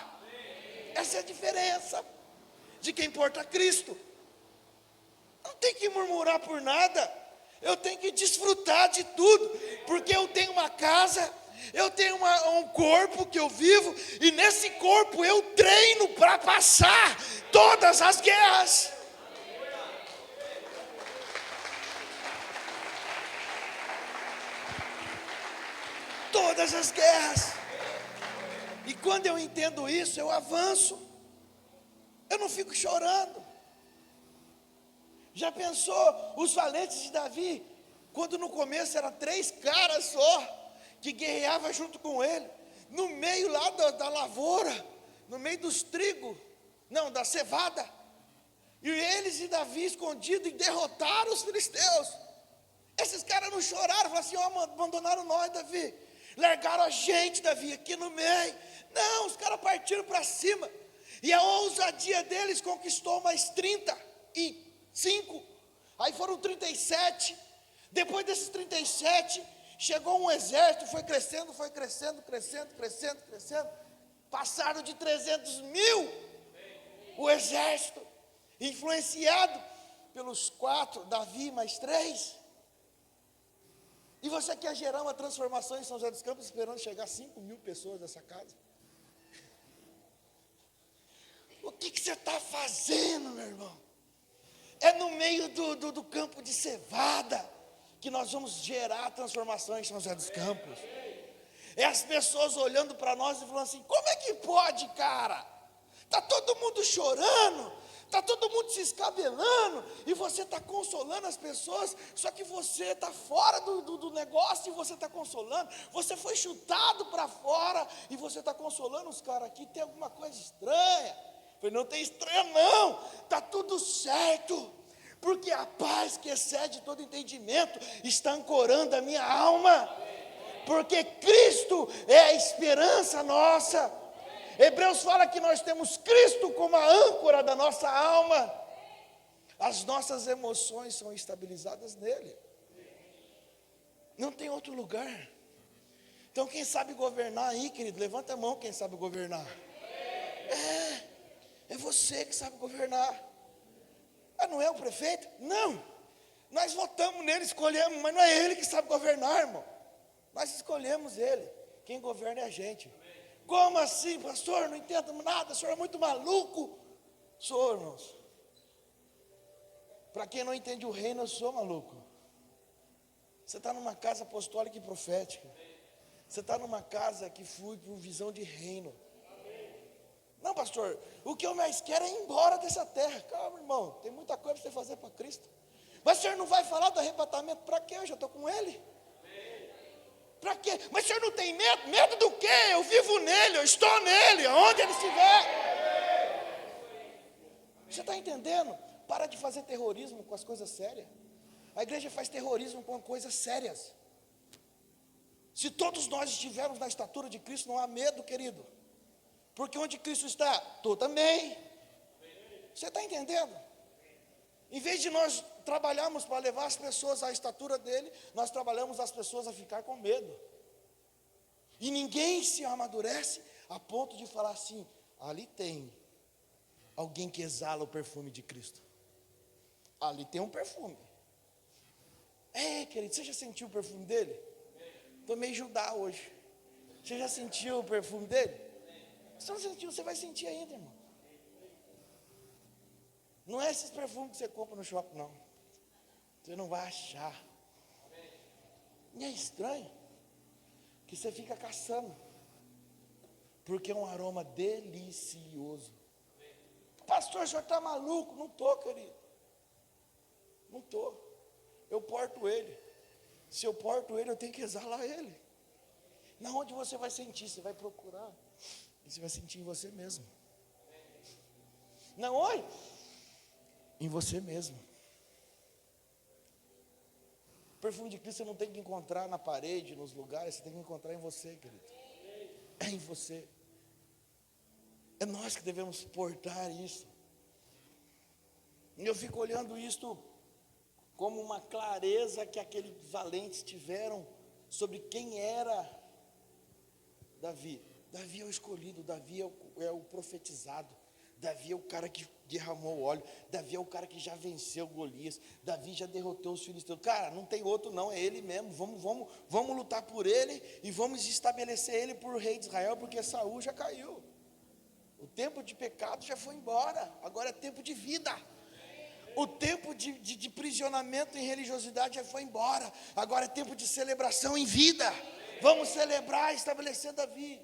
Essa é a diferença de quem porta Cristo. Não tem que murmurar por nada. Eu tenho que desfrutar de tudo, porque eu tenho uma casa, eu tenho um corpo que eu vivo, e nesse corpo eu treino para passar todas as guerras. Todas as guerras. E quando eu entendo isso, eu avanço. Eu não fico chorando. Já pensou os valentes de Davi, quando no começo eram 3 caras só, que guerreavam junto com ele, no meio lá da lavoura, no meio dos trigos, não, da cevada, e eles e Davi escondidos, e derrotaram os filisteus. Esses caras não choraram, falaram assim: ó, abandonaram nós, Davi, largaram a gente, Davi, aqui no meio. Não, os caras partiram para cima, e a ousadia deles conquistou mais 35, aí foram 37, depois desses 37, chegou um exército, foi crescendo, passaram de 300 mil, o exército, influenciado pelos 4, Davi mais 3, e você quer gerar uma transformação em São José dos Campos, esperando chegar 5 mil pessoas nessa casa? O que você está fazendo, meu irmão? É no meio do campo de cevada que nós vamos gerar transformação em São José dos Campos. É as pessoas olhando para nós e falando assim: como é que pode, cara? Está todo mundo chorando, está todo mundo se escabelando, e você está consolando as pessoas, só que você está fora do negócio e você está consolando. Você foi chutado para fora e você está consolando os caras aqui. Tem alguma coisa estranha? Não tem estranho não, está tudo certo, porque a paz que excede todo entendimento está ancorando a minha alma, porque Cristo é a esperança nossa. Hebreus fala que nós temos Cristo como a âncora da nossa alma, as nossas emoções são estabilizadas nele, não tem outro lugar. Então quem sabe governar aí, querido, levanta a mão quem sabe governar. É você que sabe governar. Não é o prefeito? Não. Nós votamos nele, escolhemos, mas não é ele que sabe governar, irmão. Nós escolhemos ele. Quem governa é a gente. Como assim, pastor? Não entendo nada, o senhor é muito maluco. Sou, irmãos. Para quem não entende o reino, eu sou maluco. Você está numa casa apostólica e profética. Você está numa casa que flui por visão de reino. Não, pastor, o que eu mais quero é ir embora dessa terra. Calma, irmão, tem muita coisa para você fazer para Cristo. Mas o senhor não vai falar do arrebatamento? Para quê? Eu já estou com ele. Para quê? Mas o senhor não tem medo? Medo do quê? Eu vivo nele, eu estou nele, aonde ele estiver. Você está entendendo? Para de fazer terrorismo com as coisas sérias. A igreja faz terrorismo com coisas sérias. Se todos nós estivermos na estatura de Cristo, não há medo, querido. Porque onde Cristo está, tu também. Você está entendendo? Em vez de nós trabalharmos para levar as pessoas à estatura dele, nós trabalhamos as pessoas a ficar com medo. E ninguém se amadurece a ponto de falar assim: ali tem alguém que exala o perfume de Cristo. Ali tem um perfume. Querido, você já sentiu o perfume dele? Estou meio Judá hoje. Você já sentiu o perfume dele? Se não sentiu, você vai sentir ainda, irmão. Não é esses perfumes que você compra no shopping, não. Você não vai achar. E é estranho que você fica caçando, porque é um aroma delicioso. Pastor, o senhor está maluco? Não estou, querido. Não estou. Eu porto ele. Se eu porto ele, eu tenho que exalar ele. Na onde você vai sentir? Você vai procurar. E você vai sentir em você mesmo. Não, oi? Em você mesmo. O perfume de Cristo você não tem que encontrar na parede, nos lugares. Você tem que encontrar em você, querido. É em você. É nós que devemos portar isso. E eu fico olhando isto como uma clareza que aqueles valentes tiveram sobre quem era Davi. Davi é o escolhido, Davi é o profetizado, Davi é o cara que derramou óleo, Davi é o cara que já venceu Golias, Davi já derrotou os filisteus. Cara, não tem outro não, é ele mesmo. Vamos lutar por ele e vamos estabelecer ele por rei de Israel, porque Saul já caiu. O tempo de pecado já foi embora, agora é tempo de vida. O tempo de prisionamento em religiosidade já foi embora. Agora é tempo de celebração em vida. Vamos celebrar e estabelecer Davi.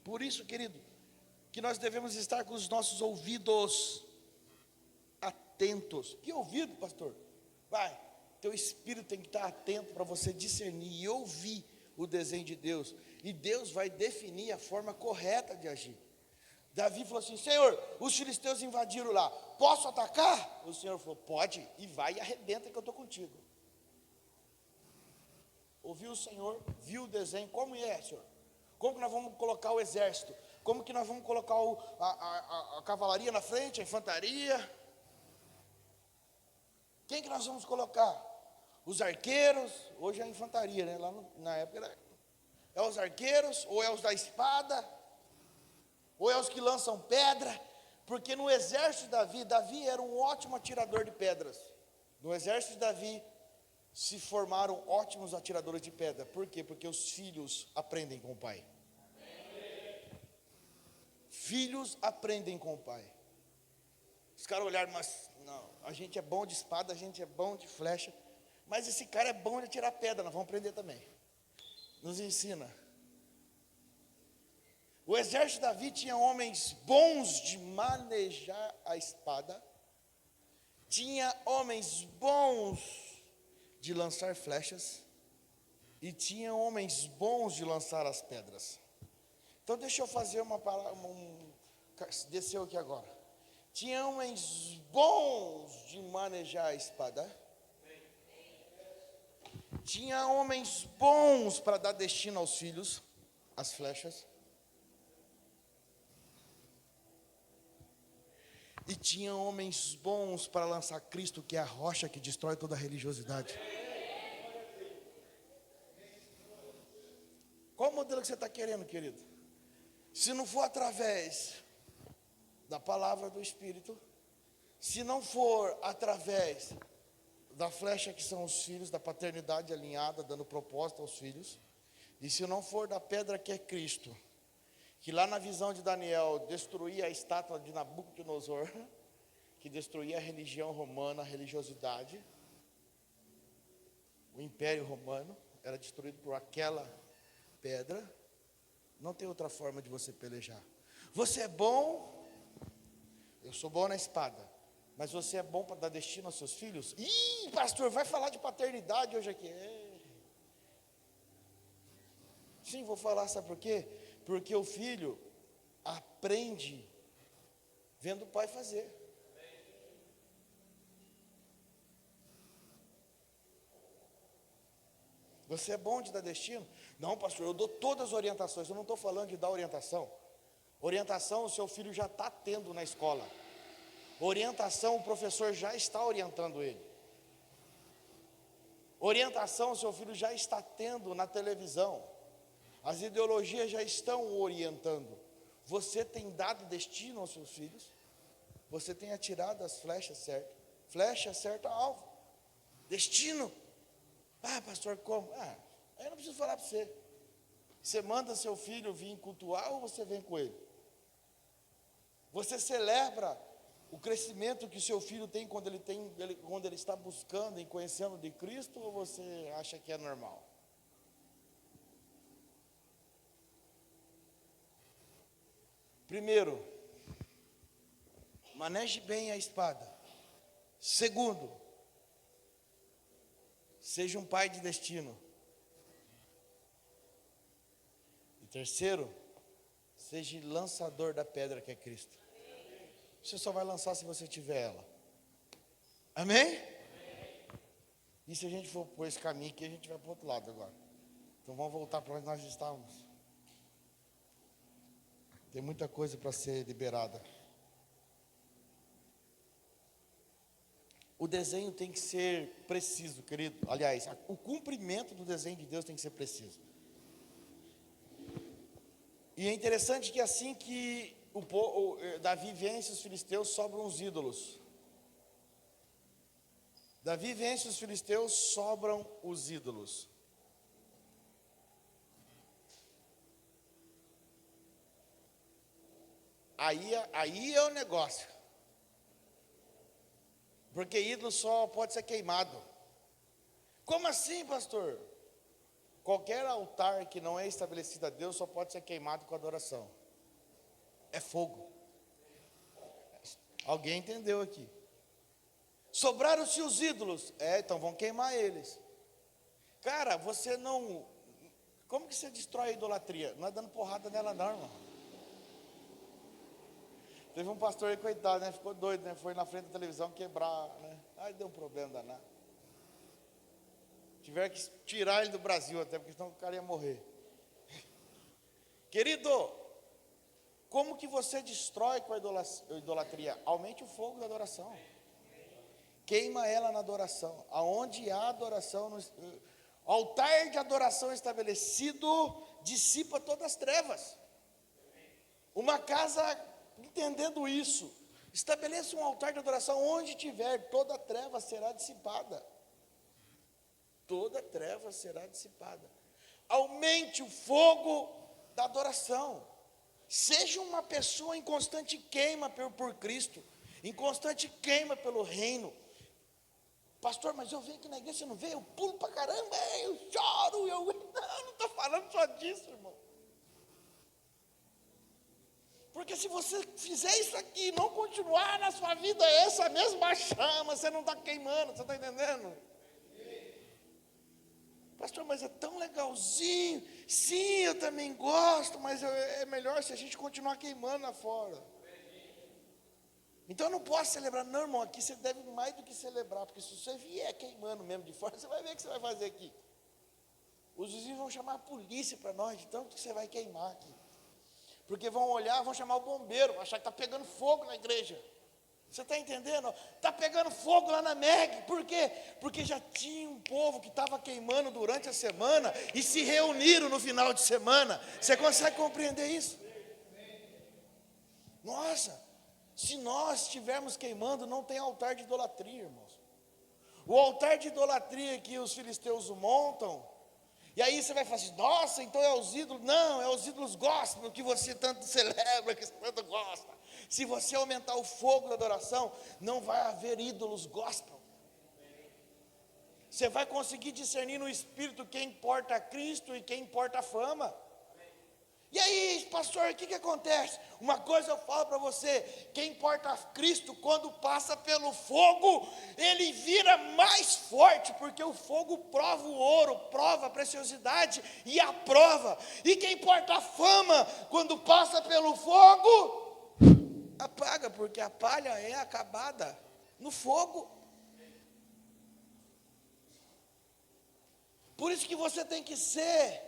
Por isso, querido, que nós devemos estar com os nossos ouvidos atentos. Que ouvido, pastor? Teu espírito tem que estar atento para você discernir e ouvir o desenho de Deus. E Deus vai definir a forma correta de agir. Davi falou assim: Senhor, os filisteus invadiram lá, posso atacar? O Senhor falou: pode, e vai e arrebenta que eu estou contigo. Ouviu o Senhor, viu o desenho, como é, Senhor? Como que nós vamos colocar o exército? Como que nós vamos colocar a cavalaria na frente, a infantaria? Quem que nós vamos colocar? Os arqueiros, hoje é a infantaria, né? Lá na época era... É os arqueiros, ou é os da espada, ou é os que lançam pedra, porque no exército de Davi, Davi era um ótimo atirador de pedras. No exército de Davi se formaram ótimos atiradores de pedra. Por quê? Porque os filhos aprendem com o pai. Filhos aprendem com o pai. Os caras olharam, mas não, a gente é bom de espada, a gente é bom de flecha, mas esse cara é bom de atirar pedra, nós vamos aprender também. Nos ensina. O exército de Davi tinha homens bons de manejar a espada, tinha homens bons de lançar flechas, e tinha homens bons de lançar as pedras. Então deixa eu fazer desceu aqui agora. Tinha homens bons de manejar a espada, tinha homens bons para dar destino aos filhos, as flechas. E tinha homens bons para lançar Cristo, que é a rocha que destrói toda a religiosidade. Qual o modelo que você está querendo, querido? Se não for através da palavra do Espírito, se não for através da flecha que são os filhos, da paternidade alinhada, dando propósito aos filhos, e se não for da pedra que é Cristo, que lá na visão de Daniel destruía a estátua de Nabucodonosor, que destruía a religião romana, a religiosidade, o império romano era destruído por aquela pedra. Não tem outra forma de você pelejar. Você é bom, eu sou bom na espada, mas você é bom para dar destino aos seus filhos? Ih, pastor, vai falar de paternidade hoje aqui. Sim, vou falar, sabe por quê? Porque o filho aprende vendo o pai fazer. Você é bom de dar destino? Não, pastor, eu dou todas as orientações. Eu não estou falando de dar orientação. Orientação o seu filho já está tendo na escola. Orientação o professor já está orientando ele. Orientação o seu filho já está tendo na televisão. As ideologias já estão o orientando. Você tem dado destino aos seus filhos? Você tem atirado as flechas certas? Flecha acerta alvo. Destino. Ah, pastor, como? Aí eu não preciso falar para você. Você manda seu filho vir cultuar ou você vem com ele? Você celebra o crescimento que o seu filho tem quando ele está buscando e conhecendo de Cristo, ou você acha que é normal? Primeiro, maneje bem a espada. Segundo, seja um pai de destino. E terceiro, seja lançador da pedra que é Cristo. Você só vai lançar se você tiver ela. Amém? E se a gente for por esse caminho aqui, a gente vai para o outro lado agora. Então vamos voltar para onde nós estávamos. Tem muita coisa para ser liberada. O desenho tem que ser preciso, querido. Aliás, o cumprimento do desenho de Deus tem que ser preciso. E é interessante que assim que Davi vence os filisteus, sobram os ídolos. Davi vence os filisteus, sobram os ídolos. Aí é o negócio. Porque ídolo só pode ser queimado. Como assim, pastor? Qualquer altar que não é estabelecido a Deus só pode ser queimado com adoração. É fogo. Alguém entendeu aqui? Sobraram-se os ídolos. Então vão queimar eles. Cara, você não... Como que você destrói a idolatria? Não é dando porrada nela não, irmão. Teve um pastor aí, coitado, né? Ficou doido, né? Foi na frente da televisão quebrar, né? Aí deu um problema danado. Tiveram que tirar ele do Brasil até, porque senão o cara ia morrer. Querido, como que você destrói com a idolatria? Aumente o fogo da adoração. Queima ela na adoração. Aonde há adoração, altar de adoração estabelecido, dissipa todas as trevas. Uma casa, entendendo isso, estabeleça um altar de adoração onde tiver, toda treva será dissipada. Toda treva será dissipada. Aumente o fogo da adoração. Seja uma pessoa em constante queima por Cristo, em constante queima pelo reino. Pastor, mas eu venho aqui na igreja, você não vê? Eu pulo pra caramba, eu choro, não estou falando só disso, irmão. Porque se você fizer isso aqui e não continuar na sua vida essa mesma chama, você não está queimando, você está entendendo? Pastor, mas é tão legalzinho. Sim, eu também gosto, mas é melhor se a gente continuar queimando lá fora. Então eu não posso celebrar. Não, irmão, aqui você deve mais do que celebrar, porque se você vier queimando mesmo de fora, você vai ver o que você vai fazer aqui. Os vizinhos vão chamar a polícia para nós, de tanto que você vai queimar aqui. Porque vão olhar, vão chamar o bombeiro, vão achar que está pegando fogo na igreja. Você está entendendo? Está pegando fogo lá na MEG. Por quê? Porque já tinha um povo que estava queimando durante a semana e se reuniram no final de semana. Você consegue compreender isso? Nossa, se nós estivermos queimando, não tem altar de idolatria, irmãos. O altar de idolatria que os filisteus montam, e aí você vai falar assim, nossa, então é os ídolos. Não, é os ídolos gospel que você tanto celebra, que você tanto gosta. Se você aumentar o fogo da adoração, não vai haver ídolos gospel. Você vai conseguir discernir no espírito quem importa a Cristo e quem importa a fama. E aí, pastor, o que acontece? Uma coisa eu falo para você, quem importa a Cristo, quando passa pelo fogo, ele vira mais forte, porque o fogo prova o ouro, prova a preciosidade e a prova. E quem importa a fama, quando passa pelo fogo, apaga, porque a palha é acabada no fogo. Por isso que você tem que ser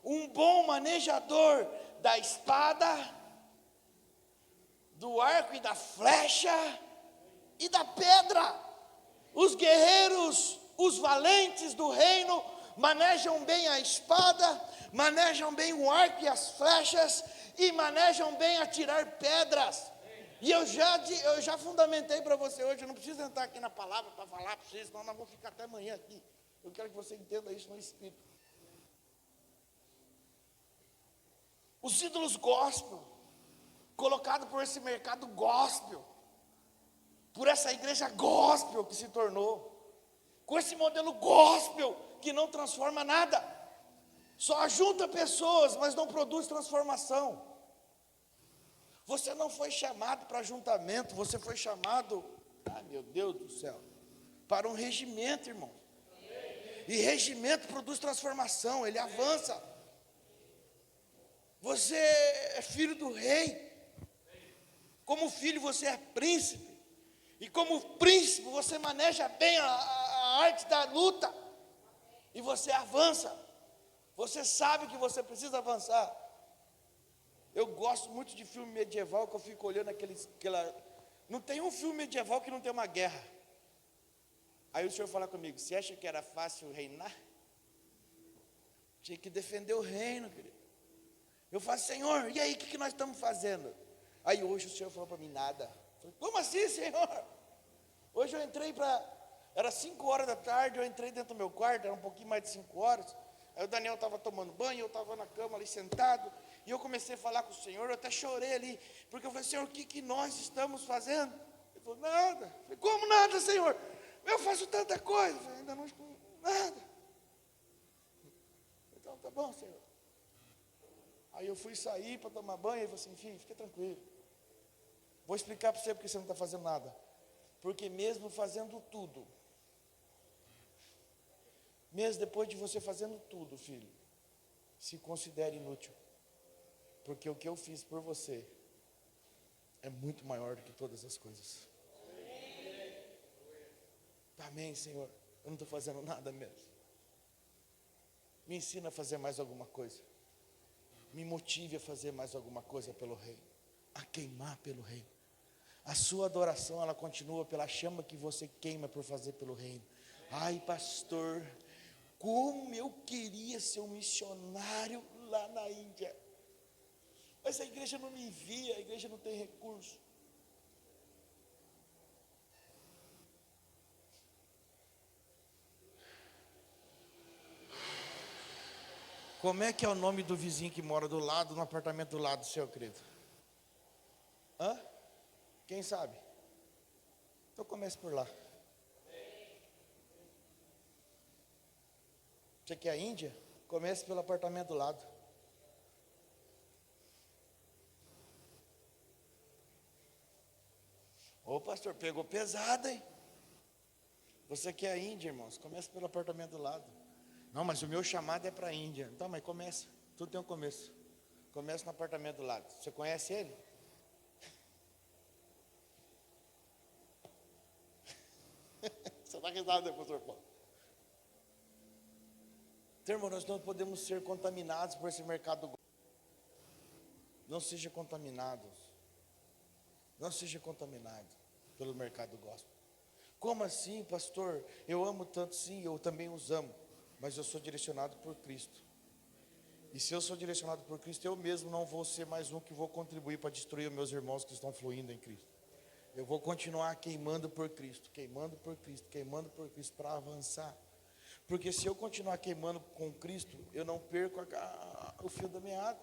um bom manejador da espada, do arco e da flecha e da pedra. Os guerreiros, os valentes do reino, manejam bem a espada, manejam bem o arco e as flechas, e manejam bem atirar pedras. E eu já fundamentei para você hoje, eu não preciso entrar aqui na palavra para falar para vocês, senão nós vamos ficar até amanhã aqui. Eu quero que você entenda isso no espírito. Os ídolos gospel, colocado por esse mercado gospel, por essa igreja gospel que se tornou, com esse modelo gospel que não transforma nada, só ajunta pessoas, mas não produz transformação. Você não foi chamado para ajuntamento, você foi chamado, meu Deus do céu, para um regimento, irmão. E regimento produz transformação, ele avança. Você é filho do rei. Como filho você é príncipe. E como príncipe você maneja bem a arte da luta. E você avança. Você sabe que você precisa avançar. Eu gosto muito de filme medieval, que eu fico olhando não tem um filme medieval que não tem uma guerra. Aí o senhor fala comigo, você acha que era fácil reinar? Tinha que defender o reino, querido. Eu falo, Senhor, e aí, o que nós estamos fazendo? Aí hoje o Senhor falou para mim, nada. Eu falei, como assim, Senhor? Hoje eu entrei era 5 horas da tarde, eu entrei dentro do meu quarto, era um pouquinho mais de 5 horas. Aí o Daniel estava tomando banho, eu estava na cama ali sentado, e eu comecei a falar com o Senhor, eu até chorei ali, porque eu falei, Senhor, o que nós estamos fazendo? Ele falou, nada. Eu falei, como nada, Senhor? Eu faço tanta coisa. Eu falei, ainda não, nada. Então, tá bom, Senhor. Aí eu fui sair para tomar banho, e ele falou assim, filho, fica tranquilo. Vou explicar para você porque você não está fazendo nada. Porque mesmo fazendo tudo, mesmo depois de você fazendo tudo, filho, se considere inútil. Porque o que eu fiz por você é muito maior do que todas as coisas. Amém, Senhor. Eu não estou fazendo nada mesmo. Me ensina a fazer mais alguma coisa. Me motive a fazer mais alguma coisa pelo reino, a queimar pelo reino. A sua adoração, ela continua pela chama que você queima por fazer pelo reino. Ai, pastor, como eu queria ser um missionário lá na Índia. Mas a igreja não me envia, a igreja não tem recurso. Como é que é o nome do vizinho que mora do lado, no apartamento do lado, seu querido? Hã? Quem sabe? Então comece por lá. Você quer a Índia? Comece pelo apartamento do lado. Ô pastor, pegou pesado, hein? Você quer a Índia, irmãos? Comece pelo apartamento do lado. Não, mas o meu chamado é para a Índia. Então, mas começa. Tudo tem um começo. Começa no apartamento do lado. Você conhece ele? Você está risado, pastor Paulo? Então, irmão, nós não podemos ser contaminados por esse mercado. Não seja contaminado. Não seja contaminado. pelo mercado gospel. Como assim, pastor? Eu amo tanto, sim, eu também os amo, mas eu sou direcionado por Cristo. E se eu sou direcionado por Cristo, eu mesmo não vou ser mais um que vou contribuir para destruir os meus irmãos que estão fluindo em Cristo. Eu vou continuar queimando por Cristo, queimando por Cristo, queimando por Cristo para avançar. Porque se eu continuar queimando com Cristo, eu não perco o fio da meada.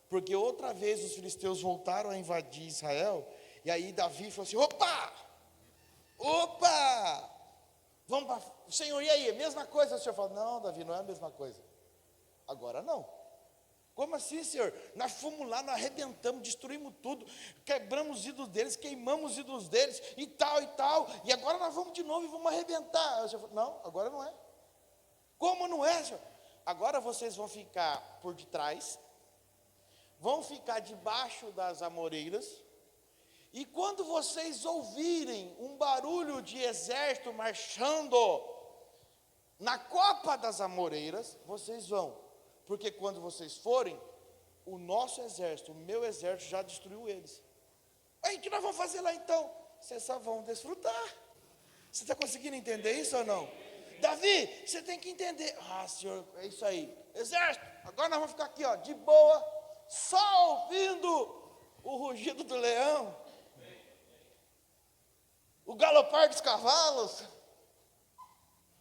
Porque outra vez os filisteus voltaram a invadir Israel, e aí Davi falou assim: opa! Vamos para o Senhor, e aí? Mesma coisa? O Senhor falou: não, Davi, não é a mesma coisa. Agora não. Como assim, Senhor? Nós fomos lá, nós arrebentamos, destruímos tudo, quebramos os ídolos deles, queimamos os ídolos deles, e tal, e agora nós vamos de novo e vamos arrebentar. O Senhor falou: não, agora não é. Como não é, Senhor? Agora vocês vão ficar por detrás, vão ficar debaixo das amoreiras, e quando vocês ouvirem um barulho de exército marchando na copa das amoreiras, vocês vão, porque quando vocês forem, o nosso exército, o meu exército já destruiu eles. Aí o que nós vamos fazer lá então? Vocês só vão desfrutar. Você está conseguindo entender isso ou não? Davi, você tem que entender. Ah, Senhor, é isso aí. Exército, agora nós vamos ficar aqui, ó, de boa, só ouvindo o rugido do leão, o galopar dos cavalos,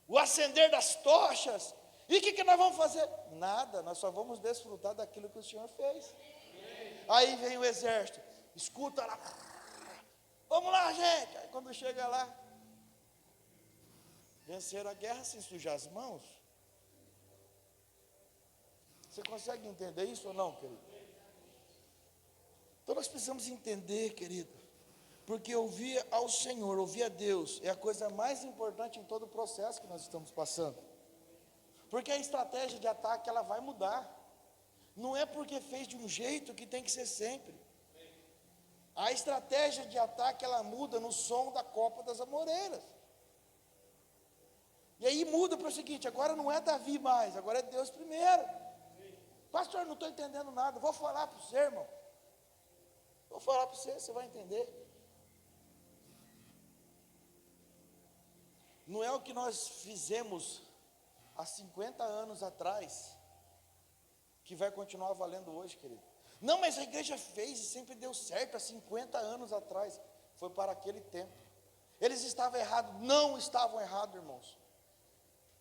o acender das tochas. E o que nós vamos fazer? Nada, nós só vamos desfrutar daquilo que o Senhor fez. Aí vem o exército, escuta lá, vamos lá, gente. Aí quando chega lá, venceram a guerra sem sujar as mãos. Você consegue entender isso ou não, querido? Então nós precisamos entender, querido, porque ouvir ao Senhor, ouvir a Deus, é a coisa mais importante em todo o processo que nós estamos passando. Porque a estratégia de ataque, ela vai mudar. Não é porque fez de um jeito que tem que ser sempre. A estratégia de ataque, ela muda no som da copa das amoreiras. E aí muda para o seguinte: agora não é Davi mais, agora é Deus primeiro. Pastor, não estou entendendo nada. Vou falar para você, irmão. Vou falar para você, você vai entender. Não é o que nós fizemos há 50 anos atrás que vai continuar valendo hoje, querido. Não, mas a igreja fez e sempre deu certo há 50 anos atrás. Foi para aquele tempo. Eles estavam errados? Não estavam errados, irmãos.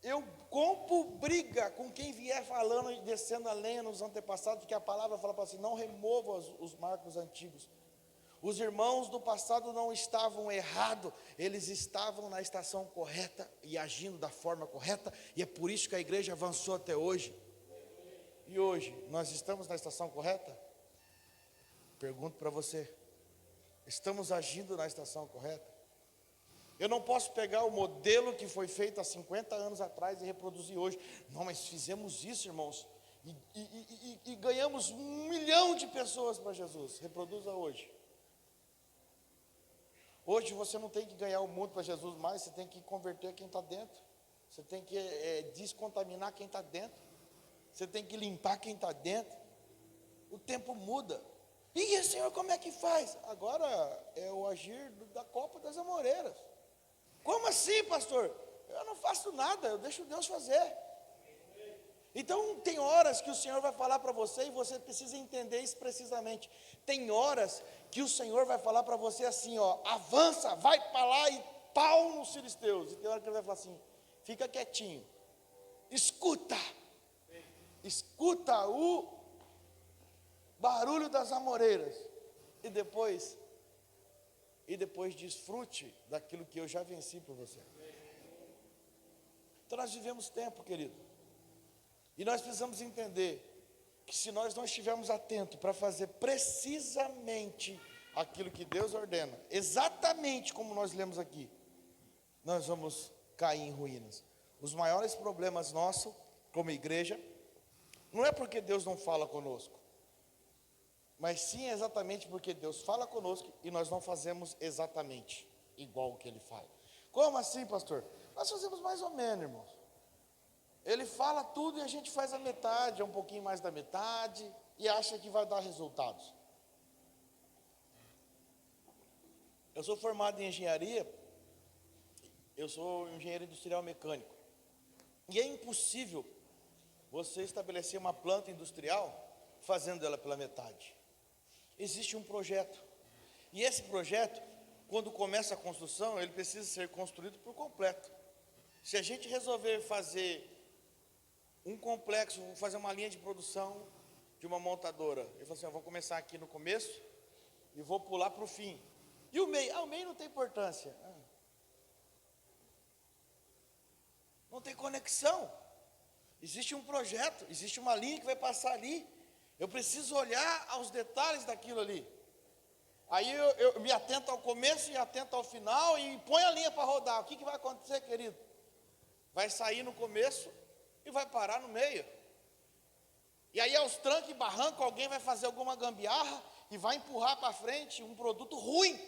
Eu compro briga com quem vier falando e descendo a lenha nos antepassados, que a palavra fala para assim: não remova os marcos antigos. Os irmãos do passado não estavam errados, eles estavam na estação correta e agindo da forma correta, e é por isso que a igreja avançou até hoje. E hoje, nós estamos na estação correta? Pergunto para você: estamos agindo na estação correta? Eu não posso pegar o modelo que foi feito há 50 anos atrás e reproduzir hoje. Não, mas fizemos isso, irmãos, e ganhamos 1 milhão de pessoas para Jesus. Reproduza hoje. Hoje você não tem que ganhar o mundo para Jesus mais, você tem que converter quem está dentro. Você tem que descontaminar quem está dentro. Você tem que limpar quem está dentro. O tempo muda. E Senhor, como é que faz? Agora é o agir da copa das amoreiras. Como assim, pastor? Eu não faço nada, eu deixo Deus fazer. Então tem horas que o Senhor vai falar para você e você precisa entender isso precisamente. Tem horas que o Senhor vai falar para você assim, ó, avança, vai para lá e pau nos filisteus. E tem hora que ele vai falar assim: fica quietinho, escuta o barulho das amoreiras, e depois desfrute daquilo que eu já venci por você. Então nós vivemos tempo, querido, e nós precisamos entender que se nós não estivermos atentos para fazer precisamente aquilo que Deus ordena, exatamente como nós lemos aqui, nós vamos cair em ruínas. Os maiores problemas nossos, como igreja, não é porque Deus não fala conosco, mas sim exatamente porque Deus fala conosco e nós não fazemos exatamente igual o que Ele fala. Como assim, pastor? Nós fazemos mais ou menos, irmãos. Ele fala tudo e a gente faz a metade, um pouquinho mais da metade, e acha que vai dar resultados. Eu sou formado em engenharia, eu sou engenheiro industrial mecânico. E é impossível você estabelecer uma planta industrial fazendo ela pela metade. Existe um projeto. E esse projeto, quando começa a construção, ele precisa ser construído por completo. Se a gente resolver fazer um complexo, fazer uma linha de produção de uma montadora, eu falo assim, eu vou começar aqui no começo e vou pular para o fim. E o meio? O meio não tem importância. Não tem conexão. Existe um projeto, existe uma linha que vai passar ali. Eu preciso olhar aos detalhes daquilo ali. Aí eu me atento ao começo e atento ao final e põe a linha para rodar. O que vai acontecer, querido? Vai sair no começo e vai parar no meio. E aí aos trancos e barrancos alguém vai fazer alguma gambiarra e vai empurrar para frente um produto ruim.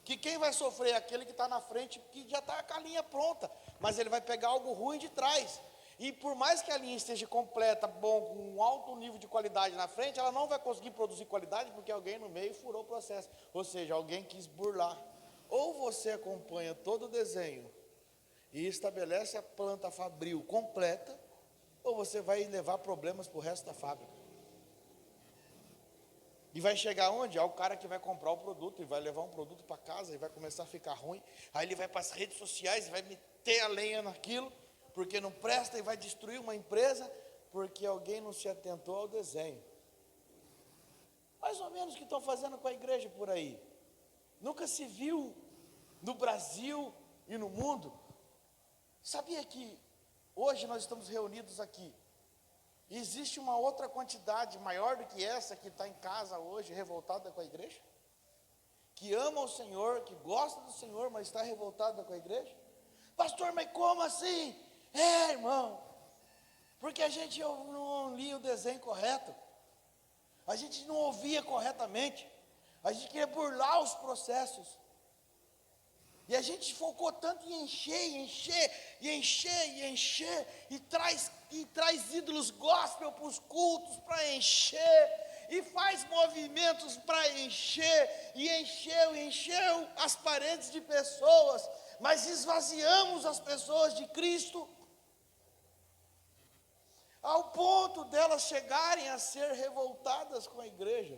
Que quem vai sofrer é aquele que está na frente, que já está com a linha pronta, mas ele vai pegar algo ruim de trás. E por mais que a linha esteja completa, bom, com um alto nível de qualidade na frente, ela não vai conseguir produzir qualidade porque alguém no meio furou o processo. Ou seja, alguém quis burlar. Ou você acompanha todo o desenho e estabelece a planta fabril completa, ou você vai levar problemas para o resto da fábrica. E vai chegar onde? O cara que vai comprar o produto e vai levar um produto para casa e vai começar a ficar ruim. Aí ele vai para as redes sociais e vai meter a lenha naquilo, porque não presta, e vai destruir uma empresa, porque alguém não se atentou ao desenho. Mais ou menos o que estão fazendo com a igreja por aí. Nunca se viu no Brasil e no mundo. Sabia que hoje nós estamos reunidos aqui? Existe uma outra quantidade maior do que essa que está em casa hoje, revoltada com a igreja? Que ama o Senhor, que gosta do Senhor, mas está revoltada com a igreja? Pastor, mas como assim? Irmão, porque a gente não lia o desenho correto, a gente não ouvia corretamente, a gente queria burlar os processos, e a gente focou tanto em encher, e traz ídolos gospel para os cultos, para encher, e faz movimentos para encher, e encheu as paredes de pessoas, mas esvaziamos as pessoas de Cristo, ao ponto delas chegarem a ser revoltadas com a igreja.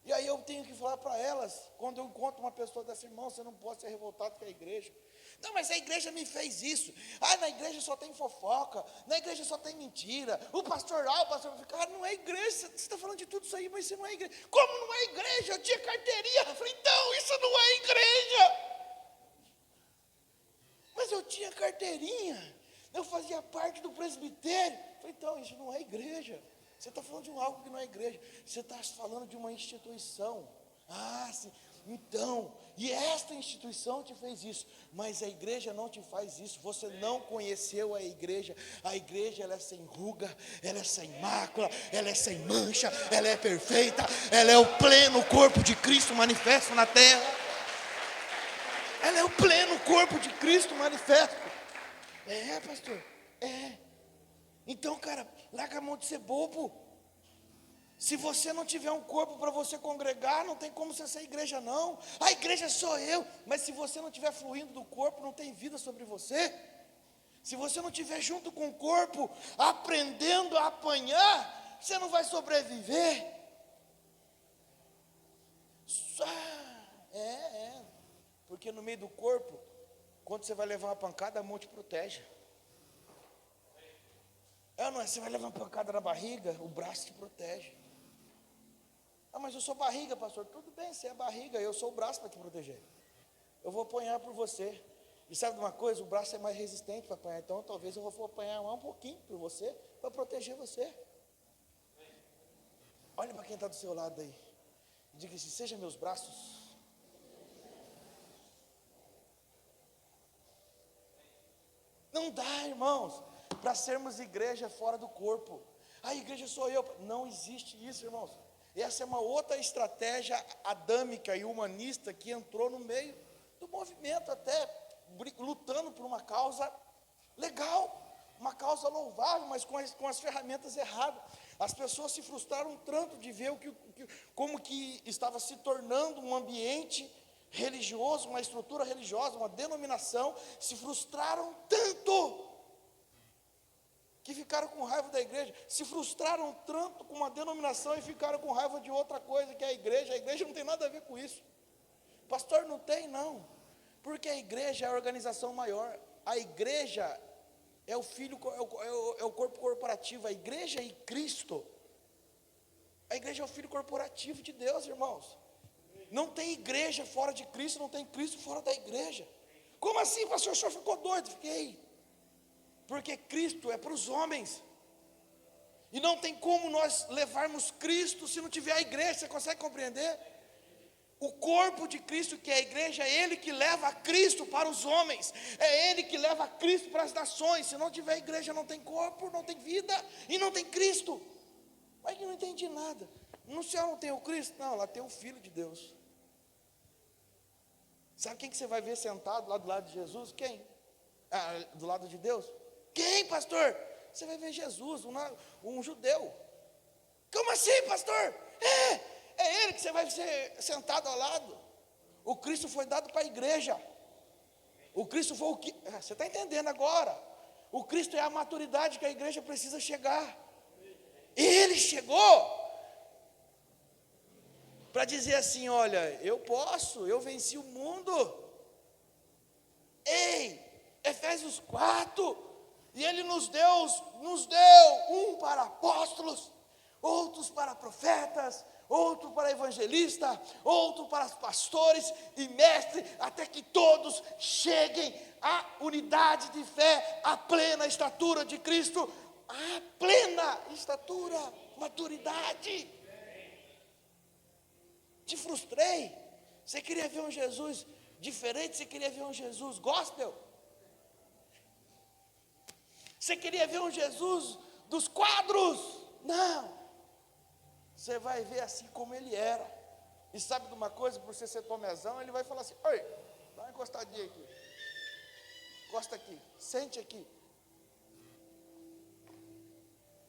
E aí eu tenho que falar para elas, quando eu encontro uma pessoa dessa, irmão, você não pode ser revoltado com a igreja. Não, mas a igreja me fez isso. Na igreja só tem fofoca, na igreja só tem mentira. O pastor cara, não é igreja, você está falando de tudo isso aí, mas você não é igreja. Como não é igreja? Eu tinha carteirinha. Eu falei, então, isso não é igreja. Mas eu tinha carteirinha, eu fazia parte do presbitério. Eu falei, então, isso não é igreja. Você está falando de algo que não é igreja. Você está falando de uma instituição. Sim. Então, e esta instituição te fez isso, mas a igreja não te faz isso. Você não conheceu a igreja. A igreja, ela é sem ruga, ela é sem mácula, ela é sem mancha, ela é perfeita, ela é o pleno corpo de Cristo manifesto na terra. Ela é o pleno corpo de Cristo manifesto. Pastor, Então, cara, larga a mão de ser bobo. Se você não tiver um corpo para você congregar, não tem como você ser igreja, não. A igreja sou eu, mas se você não estiver fluindo do corpo, não tem vida sobre você. Se você não estiver junto com o corpo, aprendendo a apanhar, você não vai sobreviver. Porque no meio do corpo, quando você vai levar uma pancada, a mão te protege. Não é? Você vai levar uma pancada na barriga, o braço te protege. Mas eu sou barriga, pastor. Tudo bem, você é barriga, eu sou o braço para te proteger. Eu vou apanhar por você. E sabe de uma coisa? O braço é mais resistente para apanhar. Então talvez eu vou apanhar um pouquinho por você, para proteger você. Olha para quem está do seu lado aí. E diga assim, seja meus braços. Não dá, irmãos, para sermos igreja fora do corpo. A igreja sou eu. Não existe isso, irmãos. Essa é uma outra estratégia adâmica e humanista que entrou no meio do movimento, até lutando por uma causa legal, uma causa louvável, mas com as ferramentas erradas. As pessoas se frustraram tanto de ver como que estava se tornando um ambiente religioso, uma estrutura religiosa, uma denominação, se frustraram tanto que ficaram com raiva da igreja, se frustraram tanto com uma denominação e ficaram com raiva de outra coisa, que é a igreja não tem nada a ver com isso. Pastor, não tem não, porque a igreja é a organização maior, a igreja é o filho, é o corpo corporativo, a igreja e Cristo, a igreja é o filho corporativo de Deus, irmãos. Não tem igreja fora de Cristo, não tem Cristo fora da igreja. Como assim, pastor, o senhor ficou doido? Fiquei. Porque Cristo é para os homens, e não tem como nós levarmos Cristo se não tiver a igreja. Você consegue compreender? O corpo de Cristo, que é a igreja, é Ele que leva Cristo para os homens, é Ele que leva Cristo para as nações. Se não tiver igreja, não tem corpo, não tem vida, e não tem Cristo. Mas eu não entendi nada. No céu não tem o Cristo? Não, lá tem o Filho de Deus. Sabe quem que você vai ver sentado lá do lado de Jesus? Quem? Do lado de Deus? Quem, pastor? Você vai ver Jesus, um judeu. Como assim, pastor? É Ele que você vai ser sentado ao lado. O Cristo foi dado para a igreja. O Cristo foi o que... Você está entendendo agora? O Cristo é a maturidade que a igreja precisa chegar. Ele chegou para dizer assim, olha, eu venci o mundo. Ei, Efésios 4, e Ele nos deu um para apóstolos, outros para profetas, outro para evangelista, outro para pastores e mestres, até que todos cheguem à unidade de fé, à plena estatura de Cristo, à plena estatura, maturidade. Te frustrei? Você queria ver um Jesus diferente? Você queria ver um Jesus gospel? Você queria ver um Jesus dos quadros? Não. Você vai ver assim como Ele era. E sabe de uma coisa? Por você ser tomezão, Ele vai falar assim, oi, dá uma encostadinha aqui. Encosta aqui, sente aqui.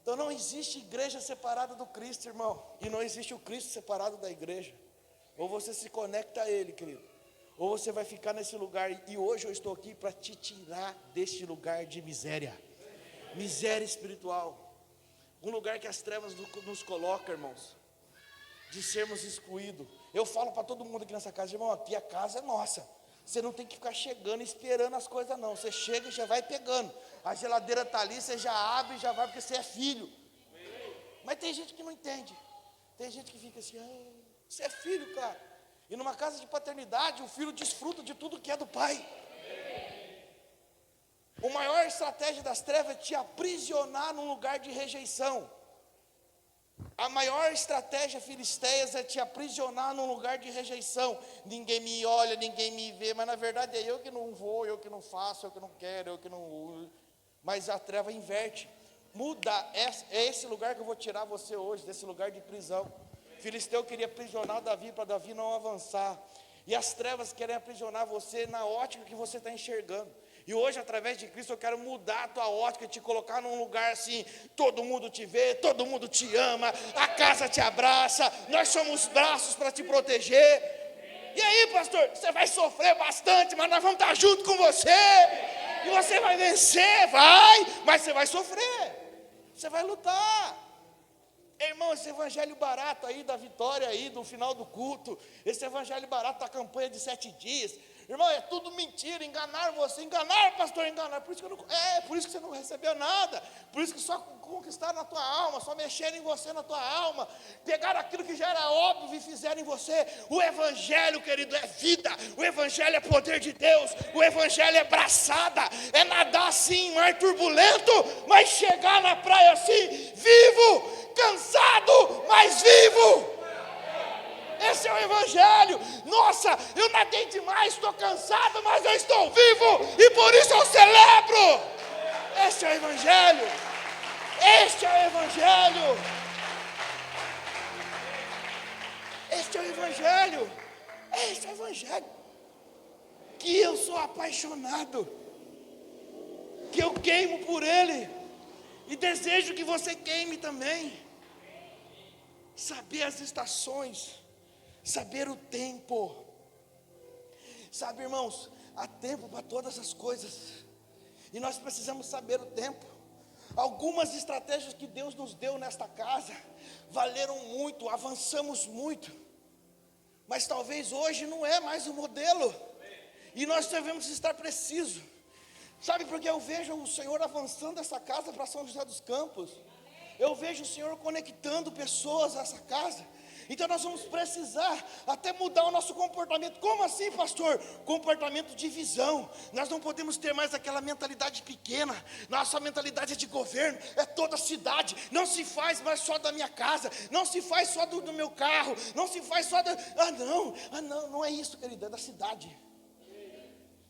Então não existe igreja separada do Cristo, irmão. E não existe o Cristo separado da igreja. Ou você se conecta a Ele, querido, ou você vai ficar nesse lugar. E hoje eu estou aqui para te tirar deste lugar de miséria. Miséria espiritual. Um lugar que as trevas nos colocam, irmãos, de sermos excluídos. Eu falo para todo mundo aqui nessa casa, irmão, aqui a casa é nossa. Você não tem que ficar chegando e esperando as coisas não. Você chega e já vai pegando. A geladeira está ali, você já abre e já vai, porque você é filho. Mas tem gente que não entende. Tem gente que fica assim, você é filho, cara. E numa casa de paternidade, o filho desfruta de tudo que é do pai. A maior estratégia das trevas é te aprisionar num lugar de rejeição. A maior estratégia filisteias é te aprisionar num lugar de rejeição. Ninguém me olha, ninguém me vê, mas na verdade é eu que não vou, eu que não faço, eu que não quero, eu que não... Mas a treva inverte. Muda, é esse lugar que eu vou tirar você hoje, desse lugar de prisão. Filisteu queria aprisionar Davi, para Davi não avançar. E as trevas querem aprisionar você na ótica que você está enxergando. E hoje, através de Cristo, eu quero mudar a tua ótica e te colocar num lugar assim, todo mundo te vê, todo mundo te ama, a casa te abraça, nós somos braços para te proteger. E aí, pastor, você vai sofrer bastante, mas nós vamos estar junto com você. E você vai vencer, mas você vai sofrer, você vai lutar. Irmão, esse evangelho barato aí da vitória aí, do final do culto, esse evangelho barato da campanha de 7 dias, irmão, é tudo mentira, enganaram você, enganaram, pastor, enganaram, por isso que você não recebeu nada, por isso que só conquistaram na tua alma, só mexeram em você na tua alma, pegaram aquilo que já era óbvio e fizeram em você. O evangelho, querido, é vida, o evangelho é poder de Deus, o evangelho é braçada, é nadar assim, mar turbulento, mas chegar na praia assim, vivo, cansado, mas vivo. Esse é o evangelho. Nossa, eu nadei demais, estou cansado, mas eu estou vivo e por isso eu celebro. Esse é o evangelho. Este é o evangelho. Este é o evangelho. Este é o evangelho. Que eu sou apaixonado, que eu queimo por ele e desejo que você queime também. saber as estações, saber o tempo. Sabe, irmãos, há tempo para todas as coisas, e nós precisamos saber o tempo. Algumas estratégias que Deus nos deu nesta casa valeram muito, avançamos muito, mas talvez hoje não é mais o modelo, e nós devemos estar precisos. Sabe, porque eu vejo o Senhor avançando essa casa para São José dos Campos, eu vejo o Senhor conectando pessoas a essa casa. Então nós vamos precisar até mudar o nosso comportamento. Como assim, pastor? Comportamento de visão. Nós não podemos ter mais aquela mentalidade pequena. Nossa mentalidade é de governo, é toda a cidade. Não se faz mais só da minha casa, não se faz só do meu carro, não se faz só da... não é isso, querida, é da cidade.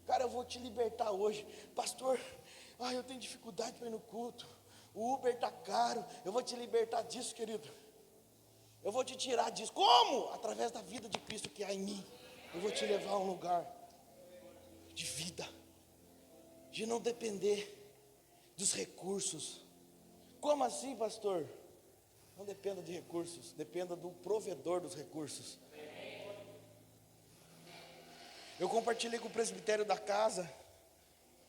Cara, eu vou te libertar hoje. Pastor, eu tenho dificuldade para ir no culto, o Uber está caro. Eu vou te libertar disso, querido. Eu vou te tirar disso. Como? Através da vida de Cristo que há em mim. Eu vou te levar a um lugar de vida, de não depender dos recursos. Como assim, pastor? Não dependa de recursos, dependa do provedor dos recursos. Eu compartilhei com o presbitério da casa.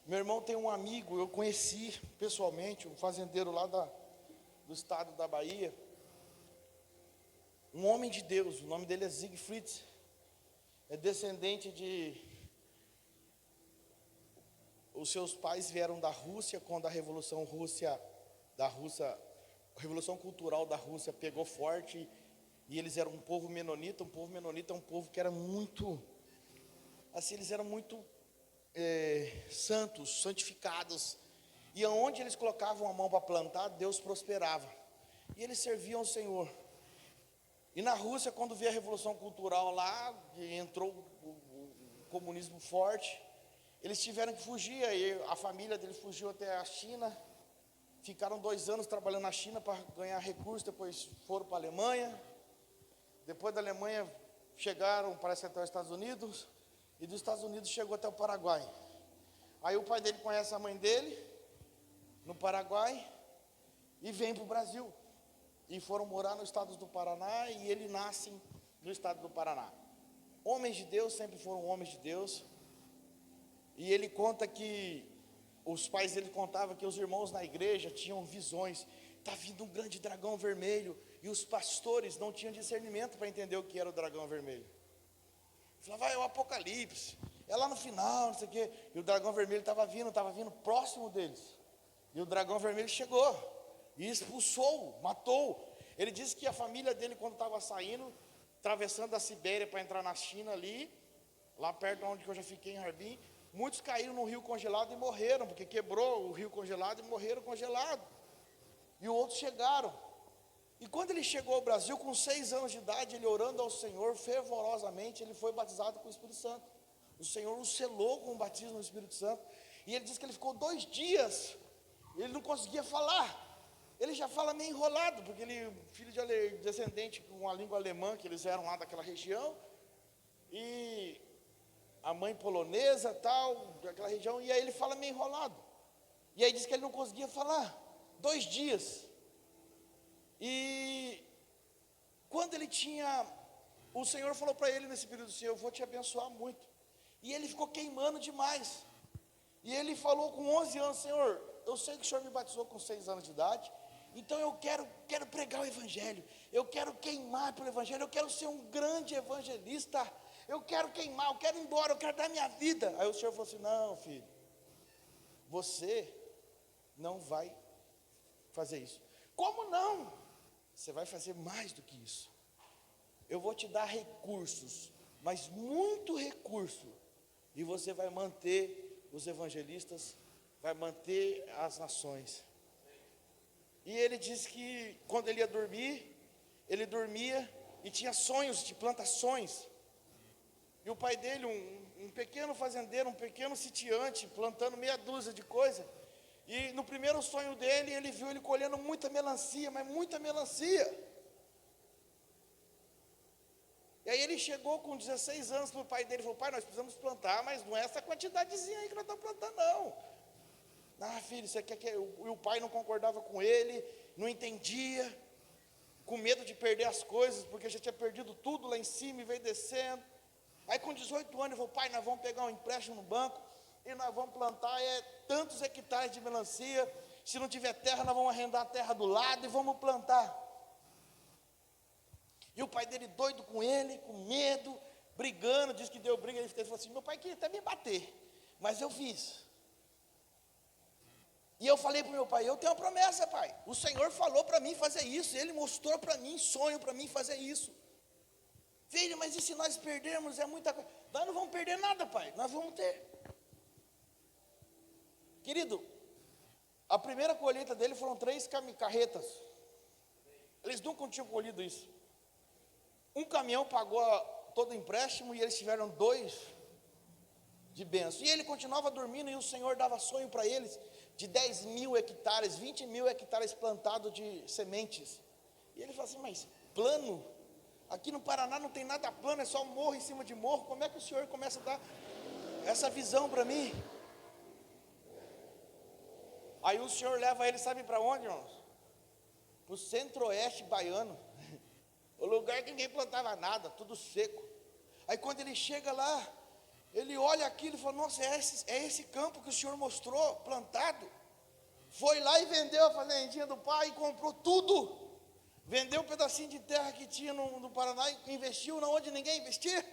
Meu irmão tem um amigo, eu conheci pessoalmente, um fazendeiro lá do estado da Bahia. Um homem de Deus, o nome dele é Siegfried, é descendente de... Os seus pais vieram da Rússia, quando a Revolução Cultural da Rússia pegou forte, e eles eram um povo menonita. Um povo menonita é um povo que era muito, assim, eles eram muito santos, santificados, e aonde eles colocavam a mão para plantar, Deus prosperava, e eles serviam ao Senhor. E na Rússia, quando veio a Revolução Cultural lá, entrou o comunismo forte, eles tiveram que fugir, aí a família deles fugiu até a China, ficaram 2 anos trabalhando na China para ganhar recursos, depois foram para a Alemanha, depois da Alemanha chegaram, parece até os Estados Unidos, e dos Estados Unidos chegou até o Paraguai. Aí o pai dele conhece a mãe dele, no Paraguai, e vem para o Brasil. E foram morar no estado do Paraná, e ele nasce no estado do Paraná. Homens de Deus sempre foram homens de Deus. E ele conta que os pais dele contavam que os irmãos na igreja tinham visões. Está vindo um grande dragão vermelho, e os pastores não tinham discernimento para entender o que era o dragão vermelho. Falava, é o Apocalipse, é lá no final, não sei o quê. E o dragão vermelho estava vindo próximo deles. E o dragão vermelho chegou e expulsou, matou. Ele disse que a família dele, quando estava saindo, atravessando a Sibéria para entrar na China ali, lá perto de onde eu já fiquei, em Harbin, muitos caíram no rio congelado e morreram, porque quebrou o rio congelado e morreram congelados. E outros chegaram. E quando ele chegou ao Brasil, com 6 anos de idade, ele orando ao Senhor fervorosamente, ele foi batizado com o Espírito Santo. O Senhor o selou com o batismo no Espírito Santo. E ele disse que ele ficou 2 dias, ele não conseguia falar. Ele já fala meio enrolado, porque ele, filho de descendente com a língua alemã, que eles eram lá daquela região, e a mãe polonesa, tal, daquela região, e aí ele fala meio enrolado. E aí diz que ele não conseguia falar, 2 dias. E quando ele tinha, o Senhor falou para ele nesse período assim, eu vou te abençoar muito. E ele ficou queimando demais. E ele falou com 11 anos, Senhor, eu sei que o Senhor me batizou com 6 anos de idade, então eu quero pregar o Evangelho, eu quero queimar pelo Evangelho, eu quero ser um grande evangelista, eu quero queimar, eu quero ir embora, eu quero dar minha vida. Aí o Senhor falou assim, não, filho, você não vai fazer isso. Como não? Você vai fazer mais do que isso. Eu vou te dar recursos, mas muito recurso, e você vai manter os evangelistas, vai manter as nações. E ele disse que quando ele ia dormir, ele dormia e tinha sonhos de plantações. E o pai dele, um pequeno fazendeiro, um pequeno sitiante, plantando meia dúzia de coisa. E no primeiro sonho dele, ele viu ele colhendo muita melancia, mas muita melancia. E aí ele chegou com 16 anos para o pai dele e falou, pai, nós precisamos plantar, mas não é essa quantidadezinha aí que nós estamos plantando, não. Filho, você quer que... E o pai não concordava com ele, não entendia. com medo de perder as coisas, porque já tinha perdido tudo lá em cima e veio descendo. Aí com 18 anos, ele falou: pai, nós vamos pegar um empréstimo no banco e nós vamos plantar tantos hectares de melancia. Se não tiver terra, nós vamos arrendar a terra do lado e vamos plantar. E o pai dele doido com ele, com medo, brigando, disse que deu briga. Ele falou assim: meu pai queria até me bater, mas eu fiz. E eu falei para o meu pai: eu tenho uma promessa, pai. O Senhor falou para mim fazer isso. Ele mostrou para mim, sonho para mim fazer isso. Filho, mas e se nós perdermos? É muita coisa. Nós não vamos perder nada, pai. Nós vamos ter. Querido, a primeira colheita dele foram 3 carretas. Eles nunca tinham colhido isso. Um caminhão pagou todo o empréstimo e eles tiveram 2 de bênção. E ele continuava dormindo e o Senhor dava sonho para eles de 10 mil hectares, 20 mil hectares plantados de sementes. E ele falou assim: mas plano? Aqui no Paraná não tem nada plano, é só morro em cima de morro. Como é que o Senhor começa a dar essa visão para mim? Aí o Senhor leva ele, sabe para onde, irmãos? Para o centro-oeste baiano. O lugar que ninguém plantava nada, tudo seco. Aí quando ele chega lá, ele olha aquilo e fala: nossa, é esse campo que o Senhor mostrou, plantado. Foi lá e vendeu a fazendinha do pai e comprou tudo. Vendeu um pedacinho de terra que tinha no Paraná e investiu onde ninguém investia.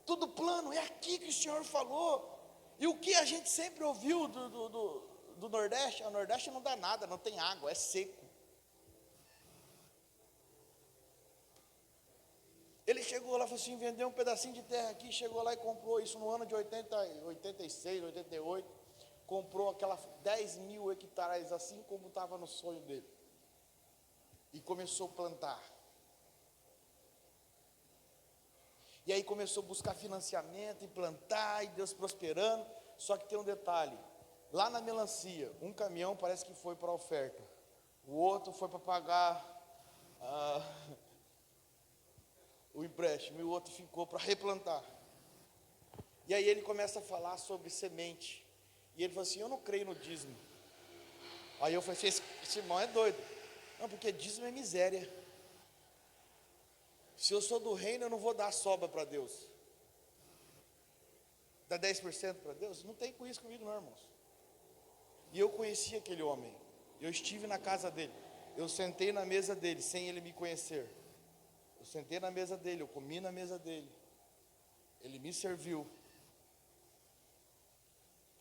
Tudo plano, é aqui que o Senhor falou. E o que a gente sempre ouviu do Nordeste? O Nordeste não dá nada, não tem água, é seco. Ele chegou lá e falou assim: vendeu um pedacinho de terra aqui, chegou lá e comprou isso no ano de 86, 88. Comprou aquelas 10 mil hectares, assim como estava no sonho dele. E começou a plantar. E aí começou a buscar financiamento e plantar, e Deus prosperando. Só que tem um detalhe: lá na melancia, um caminhão parece que foi para a oferta, o outro foi para pagar o empréstimo, e o outro ficou para replantar. E aí ele começa a falar sobre semente. E ele falou assim: eu não creio no dízimo. Aí eu falei assim: esse irmão é doido. Não, porque dízimo é miséria. Se eu sou do reino, eu não vou dar sobra para Deus. Dá 10% para Deus? Não tem com isso comigo não, irmãos. E eu conheci aquele homem. Eu estive na casa dele. Eu sentei na mesa dele, sem ele me conhecer. Eu sentei na mesa dele, eu comi na mesa dele. Ele me serviu.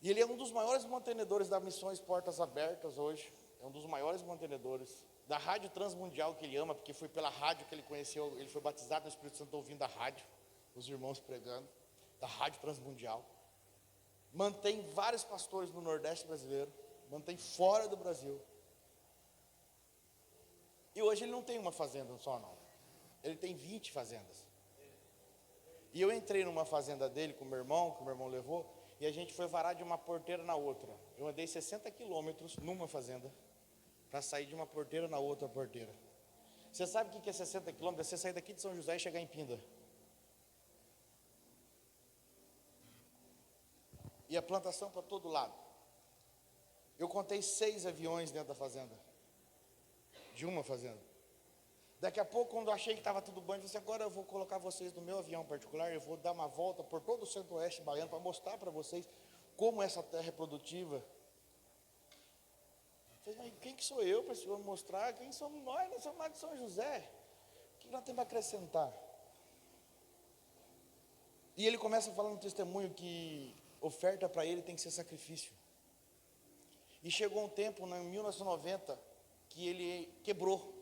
E ele é um dos maiores mantenedores da Missões Portas Abertas hoje. É um dos maiores mantenedores. Da Rádio Transmundial, que ele ama, porque foi pela rádio que ele conheceu. Ele foi batizado no Espírito Santo ouvindo a rádio, os irmãos pregando. Da Rádio Transmundial. Mantém vários pastores no Nordeste brasileiro. Mantém fora do Brasil. E hoje ele não tem uma fazenda só não. Ele tem 20 fazendas. E eu entrei numa fazenda dele com o meu irmão, que o meu irmão levou. E a gente foi varar de uma porteira na outra. Eu andei 60 quilômetros numa fazenda, para sair de uma porteira na outra porteira. Você sabe o que é 60 quilômetros? É você sair daqui de São José e chegar em Pinda. E a plantação para todo lado. Eu contei 6 aviões dentro da fazenda. De uma fazenda. Daqui a pouco, quando eu achei que estava tudo bom, eu disse: agora eu vou colocar vocês no meu avião particular, eu vou dar uma volta por todo o centro-oeste baiano para mostrar para vocês como essa terra é produtiva. Eu falei: mas quem que sou eu para o senhor mostrar? Quem somos nós? Nós somos lá de São José. O que nós temos para acrescentar? E ele começa a falar no testemunho que oferta para ele tem que ser sacrifício. E chegou um tempo, em 1990, que ele quebrou.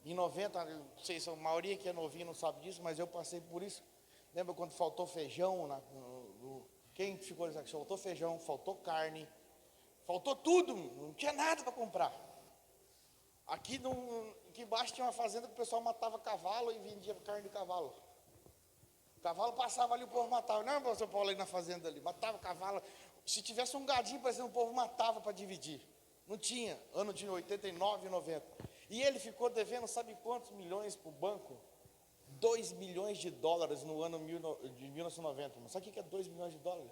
Em 90, não sei se a maioria que é novinho não sabe disso, mas eu passei por isso. Lembra quando faltou feijão? Quem ficou nessa questão? Faltou feijão, faltou carne, faltou tudo, não tinha nada para comprar. Aqui embaixo tinha uma fazenda que o pessoal matava cavalo e vendia carne de cavalo. O cavalo passava ali, o povo matava. Não, pastor Paulo, aí na fazenda ali, matava cavalo. Se tivesse um gadinho, por exemplo, o povo matava para dividir. Não tinha, ano de 89 e 90. E ele ficou devendo, sabe quantos milhões para o banco? 2 milhões de dólares no ano de 1990. Mas sabe o que é 2 milhões de dólares?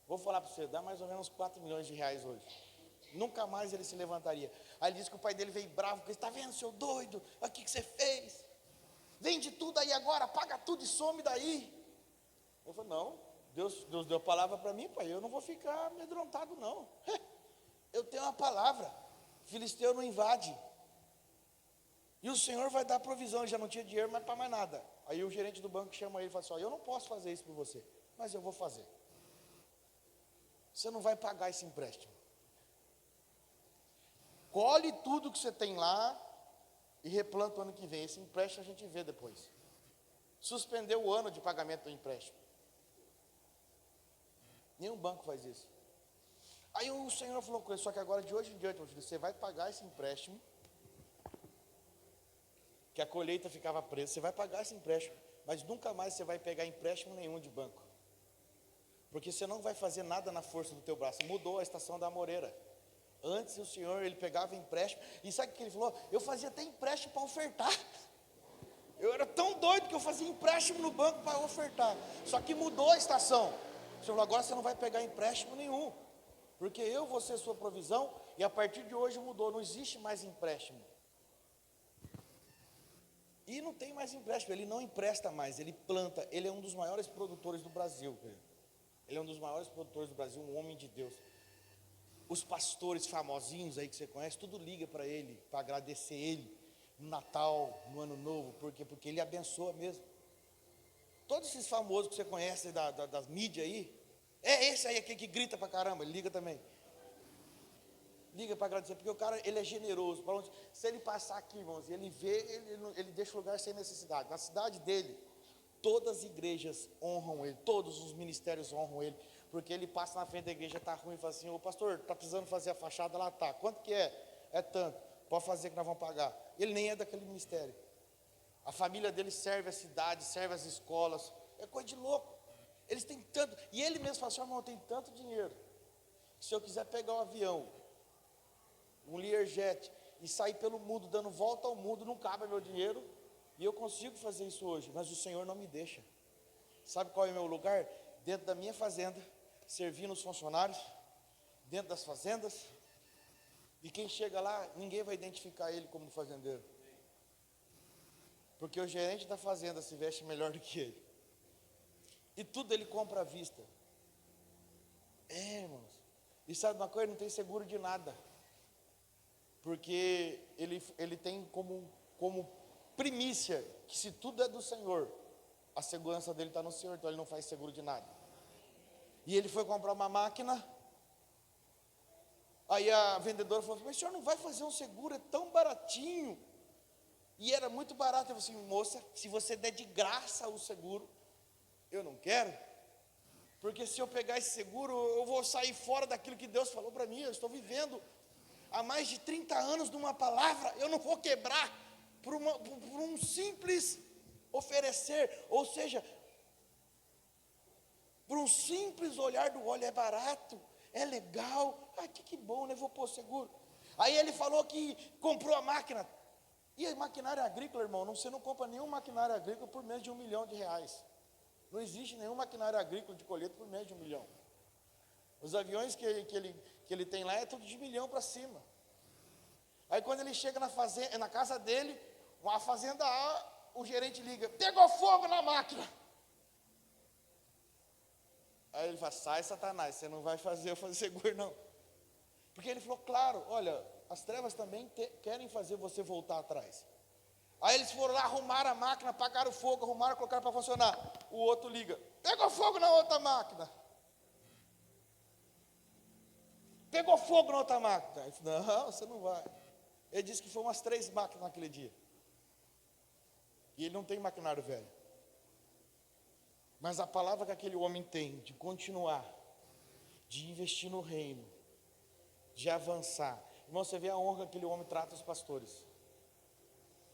Vou falar para você, dá mais ou menos 4 milhões de reais hoje. Nunca mais ele se levantaria. Aí ele disse que o pai dele veio bravo, porque está vendo, seu doido, olha o que você fez. Vende tudo aí agora, paga tudo e some daí. Eu falei, não, Deus deu a palavra para mim, pai, eu não vou ficar amedrontado não. Eu tenho uma palavra, filisteu não invade. E o Senhor vai dar provisão, ele já não tinha dinheiro mais para mais nada. Aí o gerente do banco chama ele e fala assim, eu não posso fazer isso por você, mas eu vou fazer. Você não vai pagar esse empréstimo. Colhe tudo que você tem lá e replanta o ano que vem. Esse empréstimo a gente vê depois. Suspendeu o ano de pagamento do empréstimo. Nenhum banco faz isso. Aí o Senhor falou com ele, só que agora de hoje em diante, meu filho, você vai pagar esse empréstimo, que a colheita ficava presa, você vai pagar esse empréstimo, mas nunca mais você vai pegar empréstimo nenhum de banco. Porque você não vai fazer nada na força do teu braço. Mudou a estação da amoreira. Antes o Senhor, ele pegava empréstimo, e sabe o que ele falou? Eu fazia até empréstimo para ofertar. Eu era tão doido que eu fazia empréstimo no banco para ofertar. Só que mudou a estação. O Senhor falou, agora você não vai pegar empréstimo nenhum, porque eu vou ser sua provisão, e a partir de hoje mudou, não existe mais empréstimo. E não tem mais empréstimo, ele não empresta mais, ele planta, ele é um dos maiores produtores do Brasil, ele é um dos maiores produtores do Brasil, um homem de Deus. Os pastores famosinhos aí que você conhece, tudo liga para ele, para agradecer ele, no Natal, no Ano Novo, porque ele abençoa mesmo. Todos esses famosos que você conhece das mídias aí, é esse aí aquele que grita para caramba, ele liga também. Liga para agradecer, porque o cara, ele é generoso. Se ele passar aqui, irmãos, e ele vê, ele deixa o lugar sem necessidade. Na cidade dele, todas as igrejas honram ele, todos os ministérios honram ele, porque ele passa na frente da igreja, está ruim, e fala assim, ô pastor, está precisando fazer a fachada, lá está, quanto que é? É tanto, pode fazer que nós vamos pagar. Ele nem é daquele ministério. A família dele serve a cidade, serve as escolas, é coisa de louco. Eles têm tanto, e ele mesmo fala assim, irmão, eu tenho tanto dinheiro, que se eu quiser pegar um avião, um Learjet, e sair pelo mundo, dando volta ao mundo, não cabe meu dinheiro, e eu consigo fazer isso hoje, mas o Senhor não me deixa. Sabe qual é o meu lugar? Dentro da minha fazenda, servindo os funcionários, dentro das fazendas, e quem chega lá, ninguém vai identificar ele como fazendeiro, porque o gerente da fazenda se veste melhor do que ele, e tudo ele compra à vista. Irmãos, e sabe uma coisa? Não tem seguro de nada, porque ele tem como primícia, que se tudo é do Senhor, a segurança dele está no Senhor, então ele não faz seguro de nada. E ele foi comprar uma máquina, aí a vendedora falou, mas o senhor não vai fazer um seguro, é tão baratinho, e era muito barato. Eu falei assim, moça, se você der de graça o seguro, eu não quero, porque se eu pegar esse seguro, eu vou sair fora daquilo que Deus falou para mim, eu estou vivendo há mais de 30 anos de uma palavra, eu não vou quebrar por um simples oferecer, ou seja, por um simples olhar do olho, é barato, é legal, que bom, né? Vou pôr seguro. Aí ele falou que comprou a máquina, e a maquinária agrícola, irmão, você não compra nenhum maquinário agrícola por menos de R$1 milhão, não existe nenhum maquinário agrícola de colheita por menos de R$1 milhão, os aviões que ele tem lá é tudo de R$1 milhão para cima. Aí quando ele chega na casa dele, uma fazenda A, o gerente liga, pegou fogo na máquina. Aí ele fala, sai Satanás, você não vai fazer eu fazer seguro não. Porque ele falou, claro, olha, as trevas também querem fazer você voltar atrás. Aí eles foram lá, arrumaram a máquina, apagaram o fogo, arrumaram, colocaram para funcionar. O outro liga, pegou fogo na outra máquina. Pegou fogo na outra máquina. Ele falou, não, você não vai. Ele disse que foi umas 3 máquinas naquele dia. E ele não tem maquinário velho. Mas a palavra que aquele homem tem de continuar, de investir no reino, de avançar. Irmão, você vê a honra que aquele homem trata os pastores.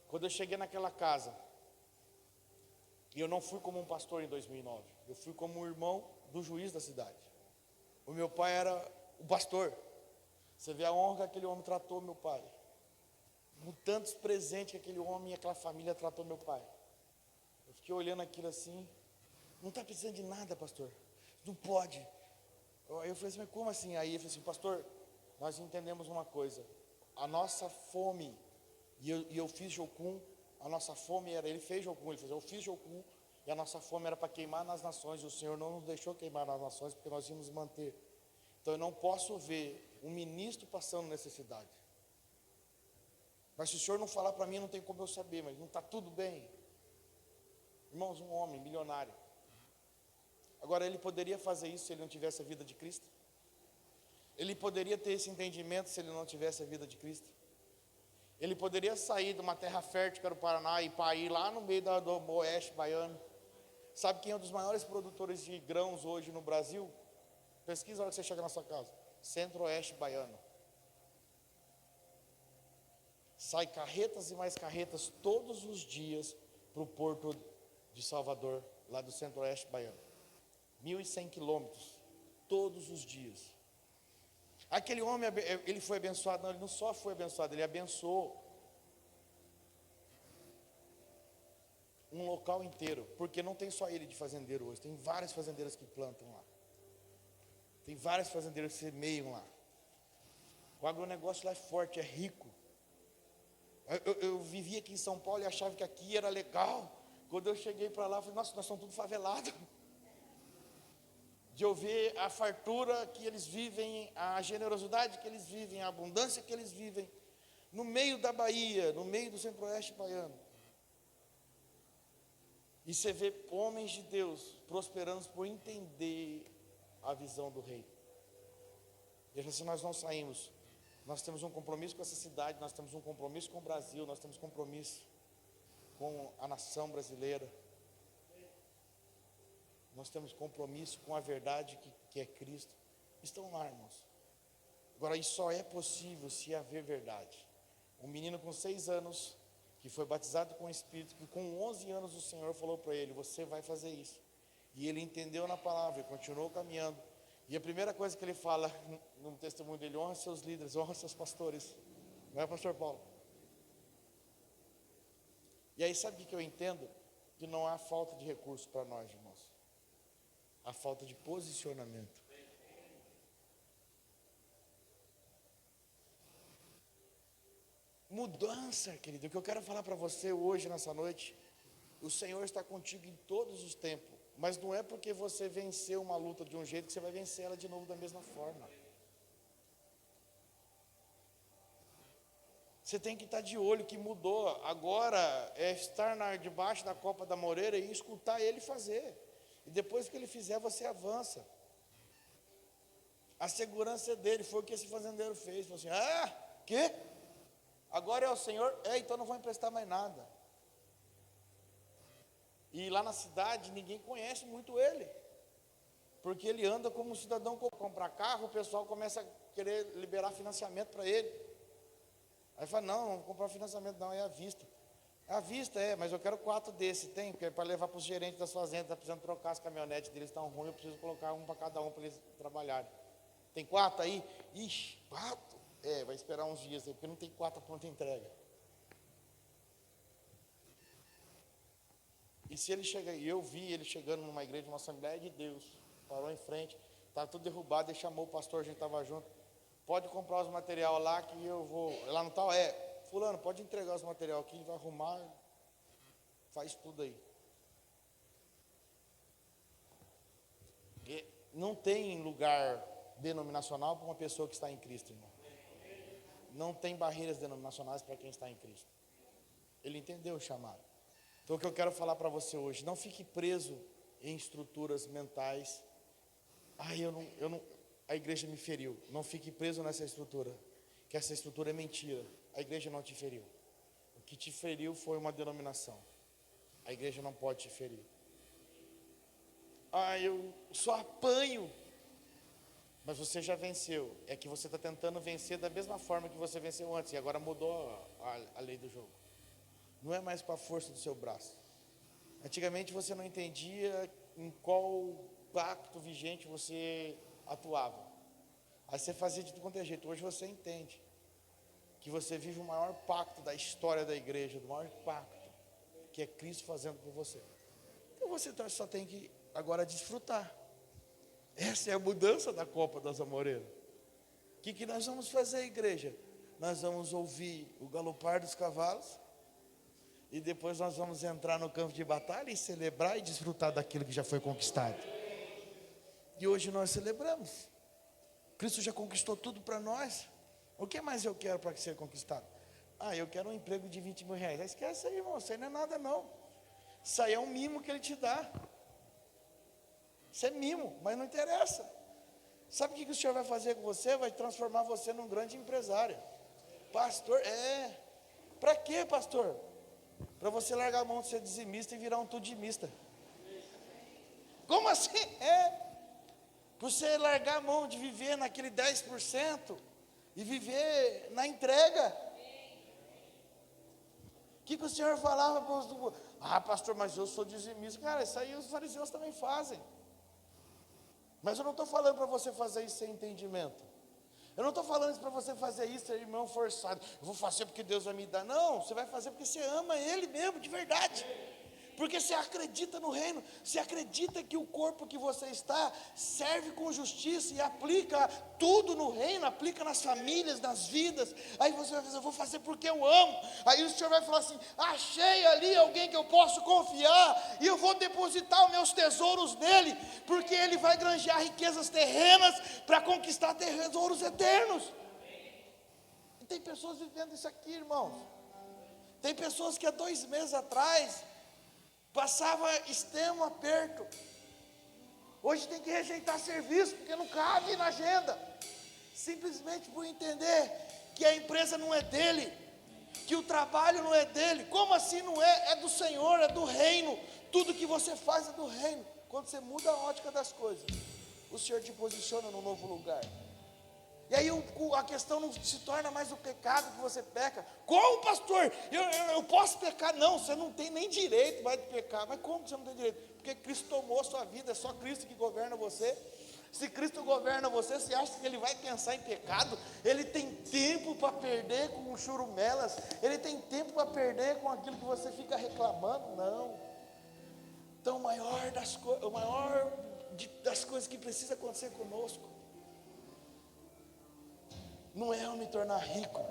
Quando eu cheguei naquela casa, e eu não fui como um pastor em 2009, eu fui como um irmão do juiz da cidade. O meu pai era o pastor. Você vê a honra que aquele homem tratou meu pai. Com tantos presentes que aquele homem e aquela família tratou meu pai. Eu fiquei olhando aquilo assim, não está precisando de nada, pastor. Não pode. Eu falei assim, mas como assim? Aí ele falou assim, pastor, nós entendemos uma coisa: a nossa fome, e eu fiz Jocum, a nossa fome era, ele fez Jocum, ele fez, eu fiz Jocum, e a nossa fome era para queimar nas nações, e o Senhor não nos deixou queimar nas nações, porque nós íamos manter. Então eu não posso ver um ministro passando necessidade. Mas se o Senhor não falar para mim, não tem como eu saber, mas não está tudo bem. Irmãos, um homem milionário. Agora, ele poderia fazer isso se ele não tivesse a vida de Cristo? Ele poderia ter esse entendimento se ele não tivesse a vida de Cristo? Ele poderia sair de uma terra fértil, que era o Paraná, e para ir lá no meio do oeste baiano. Sabe quem é um dos maiores produtores de grãos hoje no Brasil? Pesquisa a hora que você chega na sua casa. Centro-Oeste baiano. Sai carretas e mais carretas todos os dias para o porto de Salvador, lá do Centro-Oeste baiano. 1.100 quilômetros, todos os dias. Aquele homem, ele foi abençoado. Não, ele não só foi abençoado, ele abençoou um local inteiro. Porque não tem só ele de fazendeiro hoje, tem várias fazendeiras que plantam lá. Tem várias fazendeiras que semeiam lá. O agronegócio lá é forte, é rico. Eu vivia aqui em São Paulo e achava que aqui era legal. Quando eu cheguei para lá, eu falei, nossa, nós somos tudo favelado. De eu ver a fartura que eles vivem, a generosidade que eles vivem, a abundância que eles vivem, no meio da Bahia, no meio do Centro-Oeste baiano. E você vê homens de Deus prosperando por entender a visão do rei. E assim, nós não saímos. Nós temos um compromisso com essa cidade, nós temos um compromisso com o Brasil, nós temos compromisso com a nação brasileira. Nós temos compromisso com a verdade que é Cristo. Estão lá, irmãos. Agora, isso só é possível se haver verdade. Um menino com 6 anos, que foi batizado com o Espírito, que com 11 anos o Senhor falou para ele, você vai fazer isso. E ele entendeu na palavra e continuou caminhando. E a primeira coisa que ele fala no testemunho dele, honra seus líderes, honra seus pastores. Não é, pastor Paulo? E aí sabe o que eu entendo? Que não há falta de recurso para nós, irmãos. Há falta de posicionamento. Mudança, querido. O que eu quero falar para você hoje, nessa noite, o Senhor está contigo em todos os tempos. Mas não é porque você venceu uma luta de um jeito que você vai vencer ela de novo da mesma forma. Você tem que estar de olho que mudou. Agora é estar debaixo da copa da moreira e escutar ele fazer. E depois que ele fizer, você avança. A segurança é dele, foi o que esse fazendeiro fez. Falou assim, quê? Agora é o Senhor? Então não vou emprestar mais nada. E lá na cidade, ninguém conhece muito ele. Porque ele anda como um cidadão que compra carro, o pessoal começa a querer liberar financiamento para ele. Aí fala, não vou comprar financiamento não, é à vista. À vista mas eu quero 4 desses, tem? Porque é para levar para os gerentes das fazendas, está precisando trocar as caminhonetes deles, estão ruins, eu preciso colocar um para cada um para eles trabalharem. Tem 4 aí? Ixi, 4? Vai esperar uns dias aí, porque não tem 4 pronta entrega. E se ele chega, e eu vi ele chegando numa igreja, uma Assembleia de Deus, parou em frente, estava tudo derrubado, ele chamou o pastor, a gente estava junto, pode comprar os material lá que eu vou, lá no tal, fulano, pode entregar os material aqui, ele vai arrumar, faz tudo aí. E não tem lugar denominacional para uma pessoa que está em Cristo, irmão. Não tem barreiras denominacionais para quem está em Cristo. Ele entendeu o chamado. Então o que eu quero falar para você hoje, não fique preso em estruturas mentais. A igreja me feriu. Não fique preso nessa estrutura, que essa estrutura é mentira. A igreja não te feriu. O que te feriu foi uma denominação. A igreja não pode te ferir. Eu só apanho. Mas você já venceu. É que você está tentando vencer da mesma forma que você venceu antes. E agora mudou a lei do jogo. Não é mais com a força do seu braço. Antigamente você não entendia em qual pacto vigente você atuava. Aí você fazia de tudo quanto é jeito. Hoje você entende que você vive o maior pacto da história da igreja, do maior pacto, que é Cristo fazendo por você. Então você só tem que agora desfrutar. Essa é a mudança da Copa das Amoreiras. que nós vamos fazer, igreja? Nós vamos ouvir o galopar dos cavalos, e depois nós vamos entrar no campo de batalha e celebrar e desfrutar daquilo que já foi conquistado. E hoje nós celebramos. Cristo já conquistou tudo para nós. O que mais eu quero para ser conquistado? Eu quero um emprego de 20 mil reais. Esquece aí, irmão, isso aí não é nada não. Isso aí é um mimo que ele te dá. Isso é mimo, mas não interessa. Sabe o que o Senhor vai fazer com você? Vai transformar você num grande empresário. Pastor, para quê, pastor? Para você largar a mão de ser dizimista e virar um tudimista. Como assim? Para você largar a mão de viver naquele 10% e viver na entrega. O que o Senhor falava para os... pastor, mas eu sou dizimista. Cara, isso aí os fariseus também fazem. Mas eu não estou falando para você fazer isso sem entendimento. Eu não estou falando isso para você fazer isso, irmão, forçado. Eu vou fazer porque Deus vai me dar. Não, você vai fazer porque você ama Ele mesmo, de verdade. Porque você acredita no reino, você acredita que o corpo que você está serve com justiça e aplica tudo no reino, aplica nas famílias, nas vidas. Aí você vai fazer, eu vou fazer porque eu amo. Aí o Senhor vai falar assim, achei ali alguém que eu posso confiar, e eu vou depositar os meus tesouros nele, porque ele vai granjear riquezas terrenas para conquistar tesouros eternos. E tem pessoas vivendo isso aqui, irmãos. Tem pessoas que há 2 meses atrás passava extremo aperto. Hoje tem que rejeitar serviço, porque não cabe na agenda. Simplesmente por entender que a empresa não é dele, que o trabalho não é dele. Como assim não é? É do Senhor, é do reino. Tudo que você faz é do reino. Quando você muda a ótica das coisas, o Senhor te posiciona num novo lugar. E aí a questão não se torna mais o pecado que você peca. Como, pastor? Eu posso pecar? Não, você não tem nem direito mais de pecar. Mas como você não tem direito? Porque Cristo tomou a sua vida, é só Cristo que governa você. Se Cristo governa você, você acha que Ele vai pensar em pecado? Ele tem tempo para perder com churumelas. Ele tem tempo para perder com aquilo que você fica reclamando? Não. Então o maior das coisas que precisa acontecer conosco não é eu me tornar rico,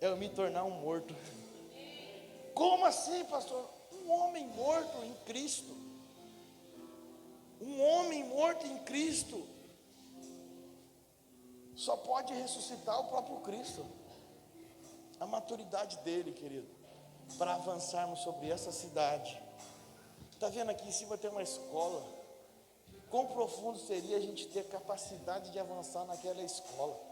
é eu me tornar um morto. Como assim, pastor? Um homem morto em Cristo. Um homem morto em Cristo só pode ressuscitar o próprio Cristo. A maturidade dele, querido, para avançarmos sobre essa cidade. Está vendo aqui em cima tem uma escola. Quão profundo seria a gente ter capacidade de avançar naquela escola,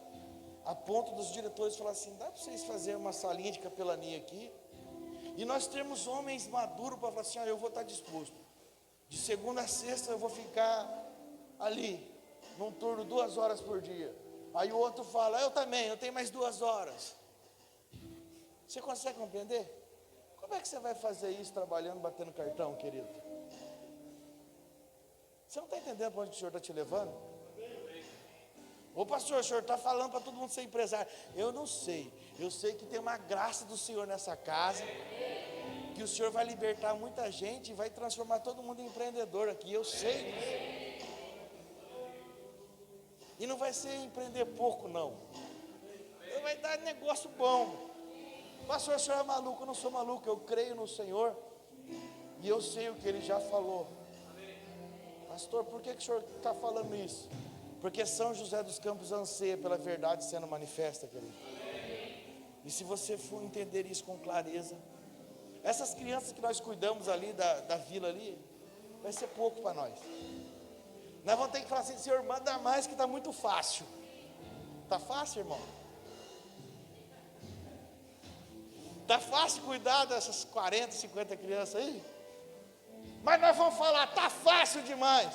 a ponto dos diretores falar assim, dá para vocês fazerem uma salinha de capelania aqui? E nós temos homens maduros para falar assim, eu vou estar disposto. De segunda a sexta eu vou ficar ali, num turno 2 horas por dia. Aí o outro fala, eu também, eu tenho mais 2 horas. Você consegue compreender? Como é que você vai fazer isso trabalhando, batendo cartão, querido? Você não está entendendo para onde o Senhor está te levando? Ô pastor, o senhor está falando para todo mundo ser empresário. Eu não sei. Eu sei que tem uma graça do Senhor nessa casa, que o Senhor vai libertar muita gente e vai transformar todo mundo em empreendedor aqui. Eu sei disso. E não vai ser empreender pouco, não. Vai dar negócio bom. Pastor, o senhor é maluco? Eu não sou maluco. Eu creio no Senhor e eu sei o que Ele já falou. Pastor, por que o senhor está falando isso? Porque São José dos Campos anseia pela verdade sendo manifesta, querido. E se você for entender isso com clareza, essas crianças que nós cuidamos ali da vila ali, vai ser pouco para nós. Nós vamos ter que falar assim, Senhor, manda mais que está muito fácil. Está fácil, irmão? Está fácil cuidar dessas 40, 50 crianças aí? Mas nós vamos falar, está fácil demais.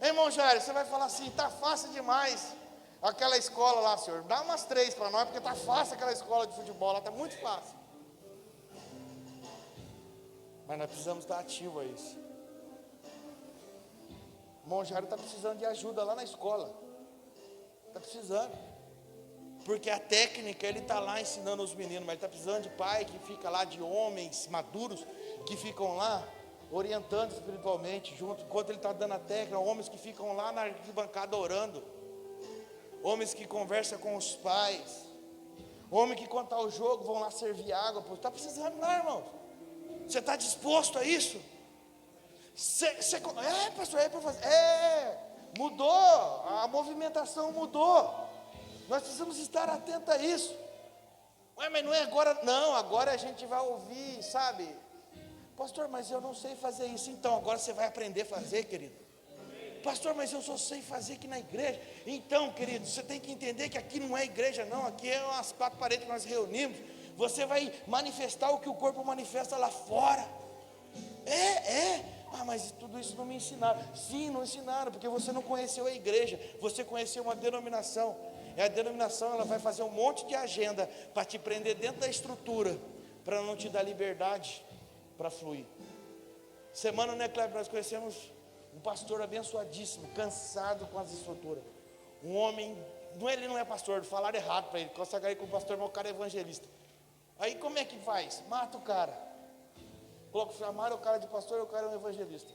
Irmão Jair, você vai falar assim, está fácil demais aquela escola lá, Senhor. Dá umas 3 para nós, porque está fácil aquela escola de futebol lá, está muito fácil. Mas nós precisamos estar ativos a isso. O irmão Jair está precisando de ajuda lá na escola. Está precisando. Porque a técnica, ele está lá ensinando os meninos, mas ele está precisando de pai que fica lá, de homens maduros que ficam lá orientando espiritualmente, junto, enquanto ele está dando a técnica, homens que ficam lá na arquibancada orando. homens que conversam com os pais, homens que quando está o jogo vão lá servir água. Está precisando lá, irmão? Você está disposto a isso? Pastor, é para fazer. Mudou, a movimentação mudou. Nós precisamos estar atentos a isso. Mas não é agora. Não, agora a gente vai ouvir, sabe? Pastor, mas eu não sei fazer isso. Então, agora você vai aprender a fazer, querido. Pastor, mas eu só sei fazer aqui na igreja. Então, querido, você tem que entender que aqui não é igreja não. Aqui é umas 4 paredes que nós reunimos. Você vai manifestar o que o corpo manifesta lá fora. Mas tudo isso não me ensinaram. Sim, não ensinaram, porque você não conheceu a igreja. Você conheceu uma denominação. E a denominação, ela vai fazer um monte de agenda para te prender dentro da estrutura, para não te dar liberdade para fluir. Semana, né, Cleber, nós conhecemos um pastor abençoadíssimo, cansado com as estruturas. Um homem, ele não é pastor, falaram errado para ele, consagrei como pastor, mas o cara é evangelista. Aí como é que faz? Mata o cara. Chamaram o cara de pastor e o cara é um evangelista.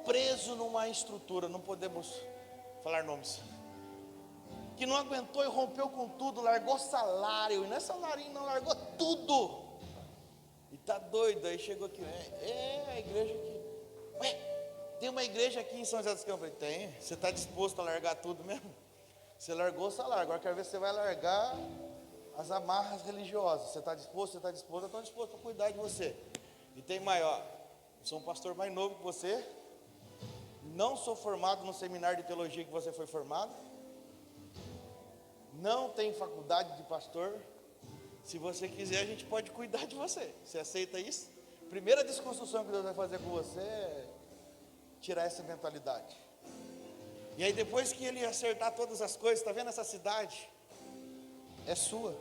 Preso numa estrutura, não podemos falar nomes. Que não aguentou e rompeu com tudo, largou salário, e não é salarinho não, largou tudo. E tá doido, aí chegou aqui, a igreja aqui. Tem uma igreja aqui em São José dos Campos. Tem, você está disposto a largar tudo mesmo? Você largou o salário, agora quero ver se você vai largar as amarras religiosas. Você está disposto? Você está disposto? Eu estou disposto a cuidar de você. E tem maior, sou um pastor mais novo que você, não sou formado no seminário de teologia que você foi formado, não tem faculdade de pastor. Se você quiser, a gente pode cuidar de você. Você aceita isso? Primeira desconstrução que Deus vai fazer com você é tirar essa mentalidade. E aí depois que ele acertar todas as coisas, está vendo essa cidade? É sua.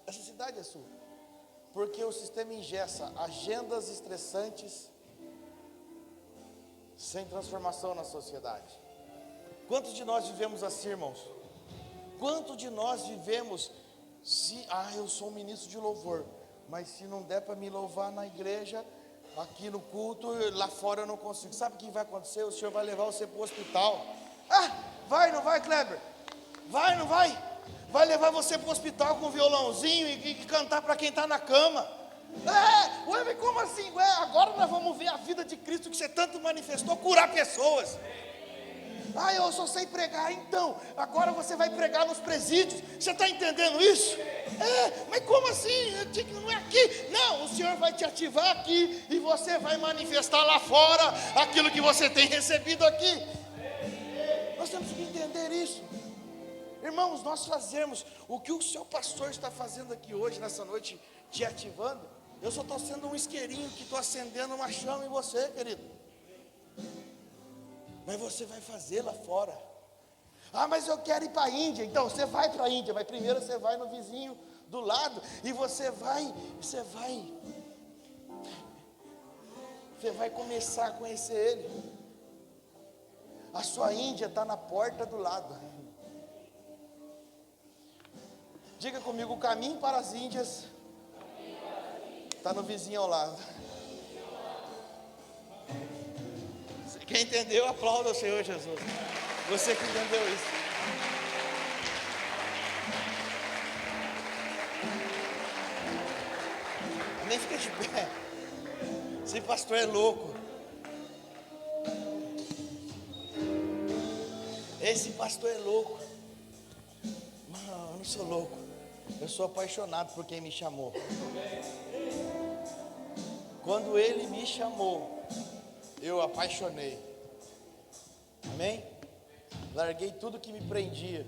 Essa cidade é sua. Porque o sistema engessa agendas estressantes sem transformação na sociedade. Quantos de nós vivemos assim, irmãos? Quantos de nós vivemos eu sou um ministro de louvor, mas se não der para me louvar na igreja, aqui no culto, lá fora eu não consigo. Sabe o que vai acontecer? O Senhor vai levar você para o hospital. Vai, não vai, Kleber? Vai, não vai? Vai levar você para o hospital com um violãozinho e cantar para quem está na cama. Mas como assim? Agora nós vamos ver a vida de Cristo que você tanto manifestou, curar pessoas. Eu só sei pregar. Então, agora você vai pregar nos presídios. Você está entendendo isso? Mas como assim? Não é aqui. Não, o Senhor vai te ativar aqui e você vai manifestar lá fora aquilo que você tem recebido aqui. Nós temos que entender isso. Irmãos, nós fazemos o que o seu pastor está fazendo aqui hoje, nessa noite, te ativando. Eu só estou sendo um isqueirinho que estou acendendo uma chama em você, querido. Mas você vai fazer lá fora. Mas eu quero ir para a Índia. Então você vai para a Índia, mas primeiro você vai no vizinho do lado e você vai começar a conhecer ele. A sua Índia está na porta do lado. Diga comigo, o caminho para as Índias está no vizinho ao lado. Quem entendeu, aplauda o Senhor Jesus. Você que entendeu isso. Nem fica de pé. Esse pastor é louco. Esse pastor é louco. Não, eu não sou louco. Eu sou apaixonado por quem me chamou. Quando ele me chamou, eu apaixonei. Amém? Larguei tudo que me prendia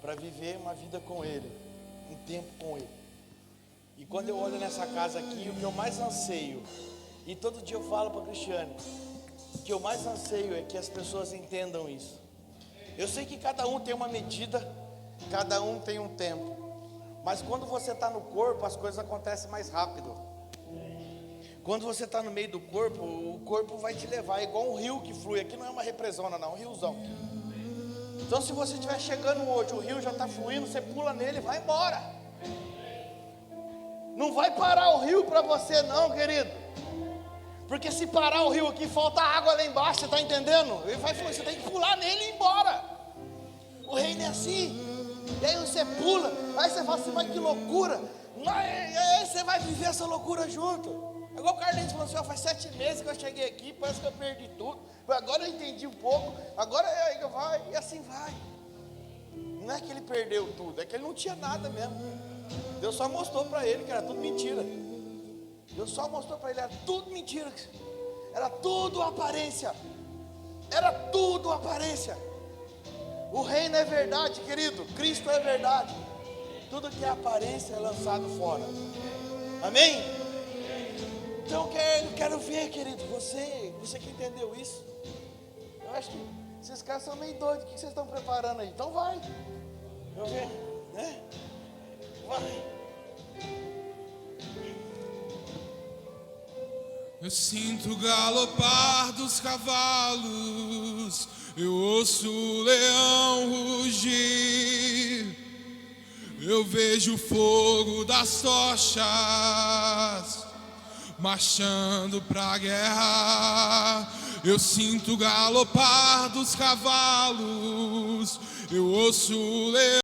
para viver uma vida com ele, um tempo com ele. E quando eu olho nessa casa aqui, o que eu mais anseio, e todo dia eu falo para a Cristiane, o que eu mais anseio é que as pessoas entendam isso. Eu sei que cada um tem uma medida, cada um tem um tempo, mas quando você está no corpo, as coisas acontecem mais rápido. Quando você está no meio do corpo, o corpo vai te levar, é igual um rio que flui. Aqui não é uma represona não, é um riozão. Então se você estiver chegando hoje, o rio já está fluindo, você pula nele e vai embora. Não vai parar o rio para você não, querido. Porque se parar o rio aqui, falta água lá embaixo, você está entendendo? Ele vai falar, você tem que pular nele e ir embora. O reino é assim. E aí você pula, aí você fala assim, mas que loucura. Aí você vai viver essa loucura junto. É igual o Carlinhos falou assim, faz 7 meses que eu cheguei aqui, parece que eu perdi tudo. Agora eu entendi um pouco, agora aí vai, e assim vai. Não é que ele perdeu tudo, é que ele não tinha nada mesmo. Deus só mostrou para ele que era tudo mentira. Deus só mostrou para ele, era tudo mentira. Era tudo aparência. Era tudo aparência. O reino é verdade, querido. Cristo é verdade. Tudo que é aparência é lançado fora. Amém? Então eu quero ver, querido, você que entendeu isso. Eu acho que esses caras são meio doidos. O que vocês estão preparando aí? Então vai. Eu ver, né? Vai. Eu sinto o galopar dos cavalos, eu ouço o leão rugir, eu vejo o fogo das tochas marchando pra guerra. Eu sinto o galopar dos cavalos, eu ouço o leão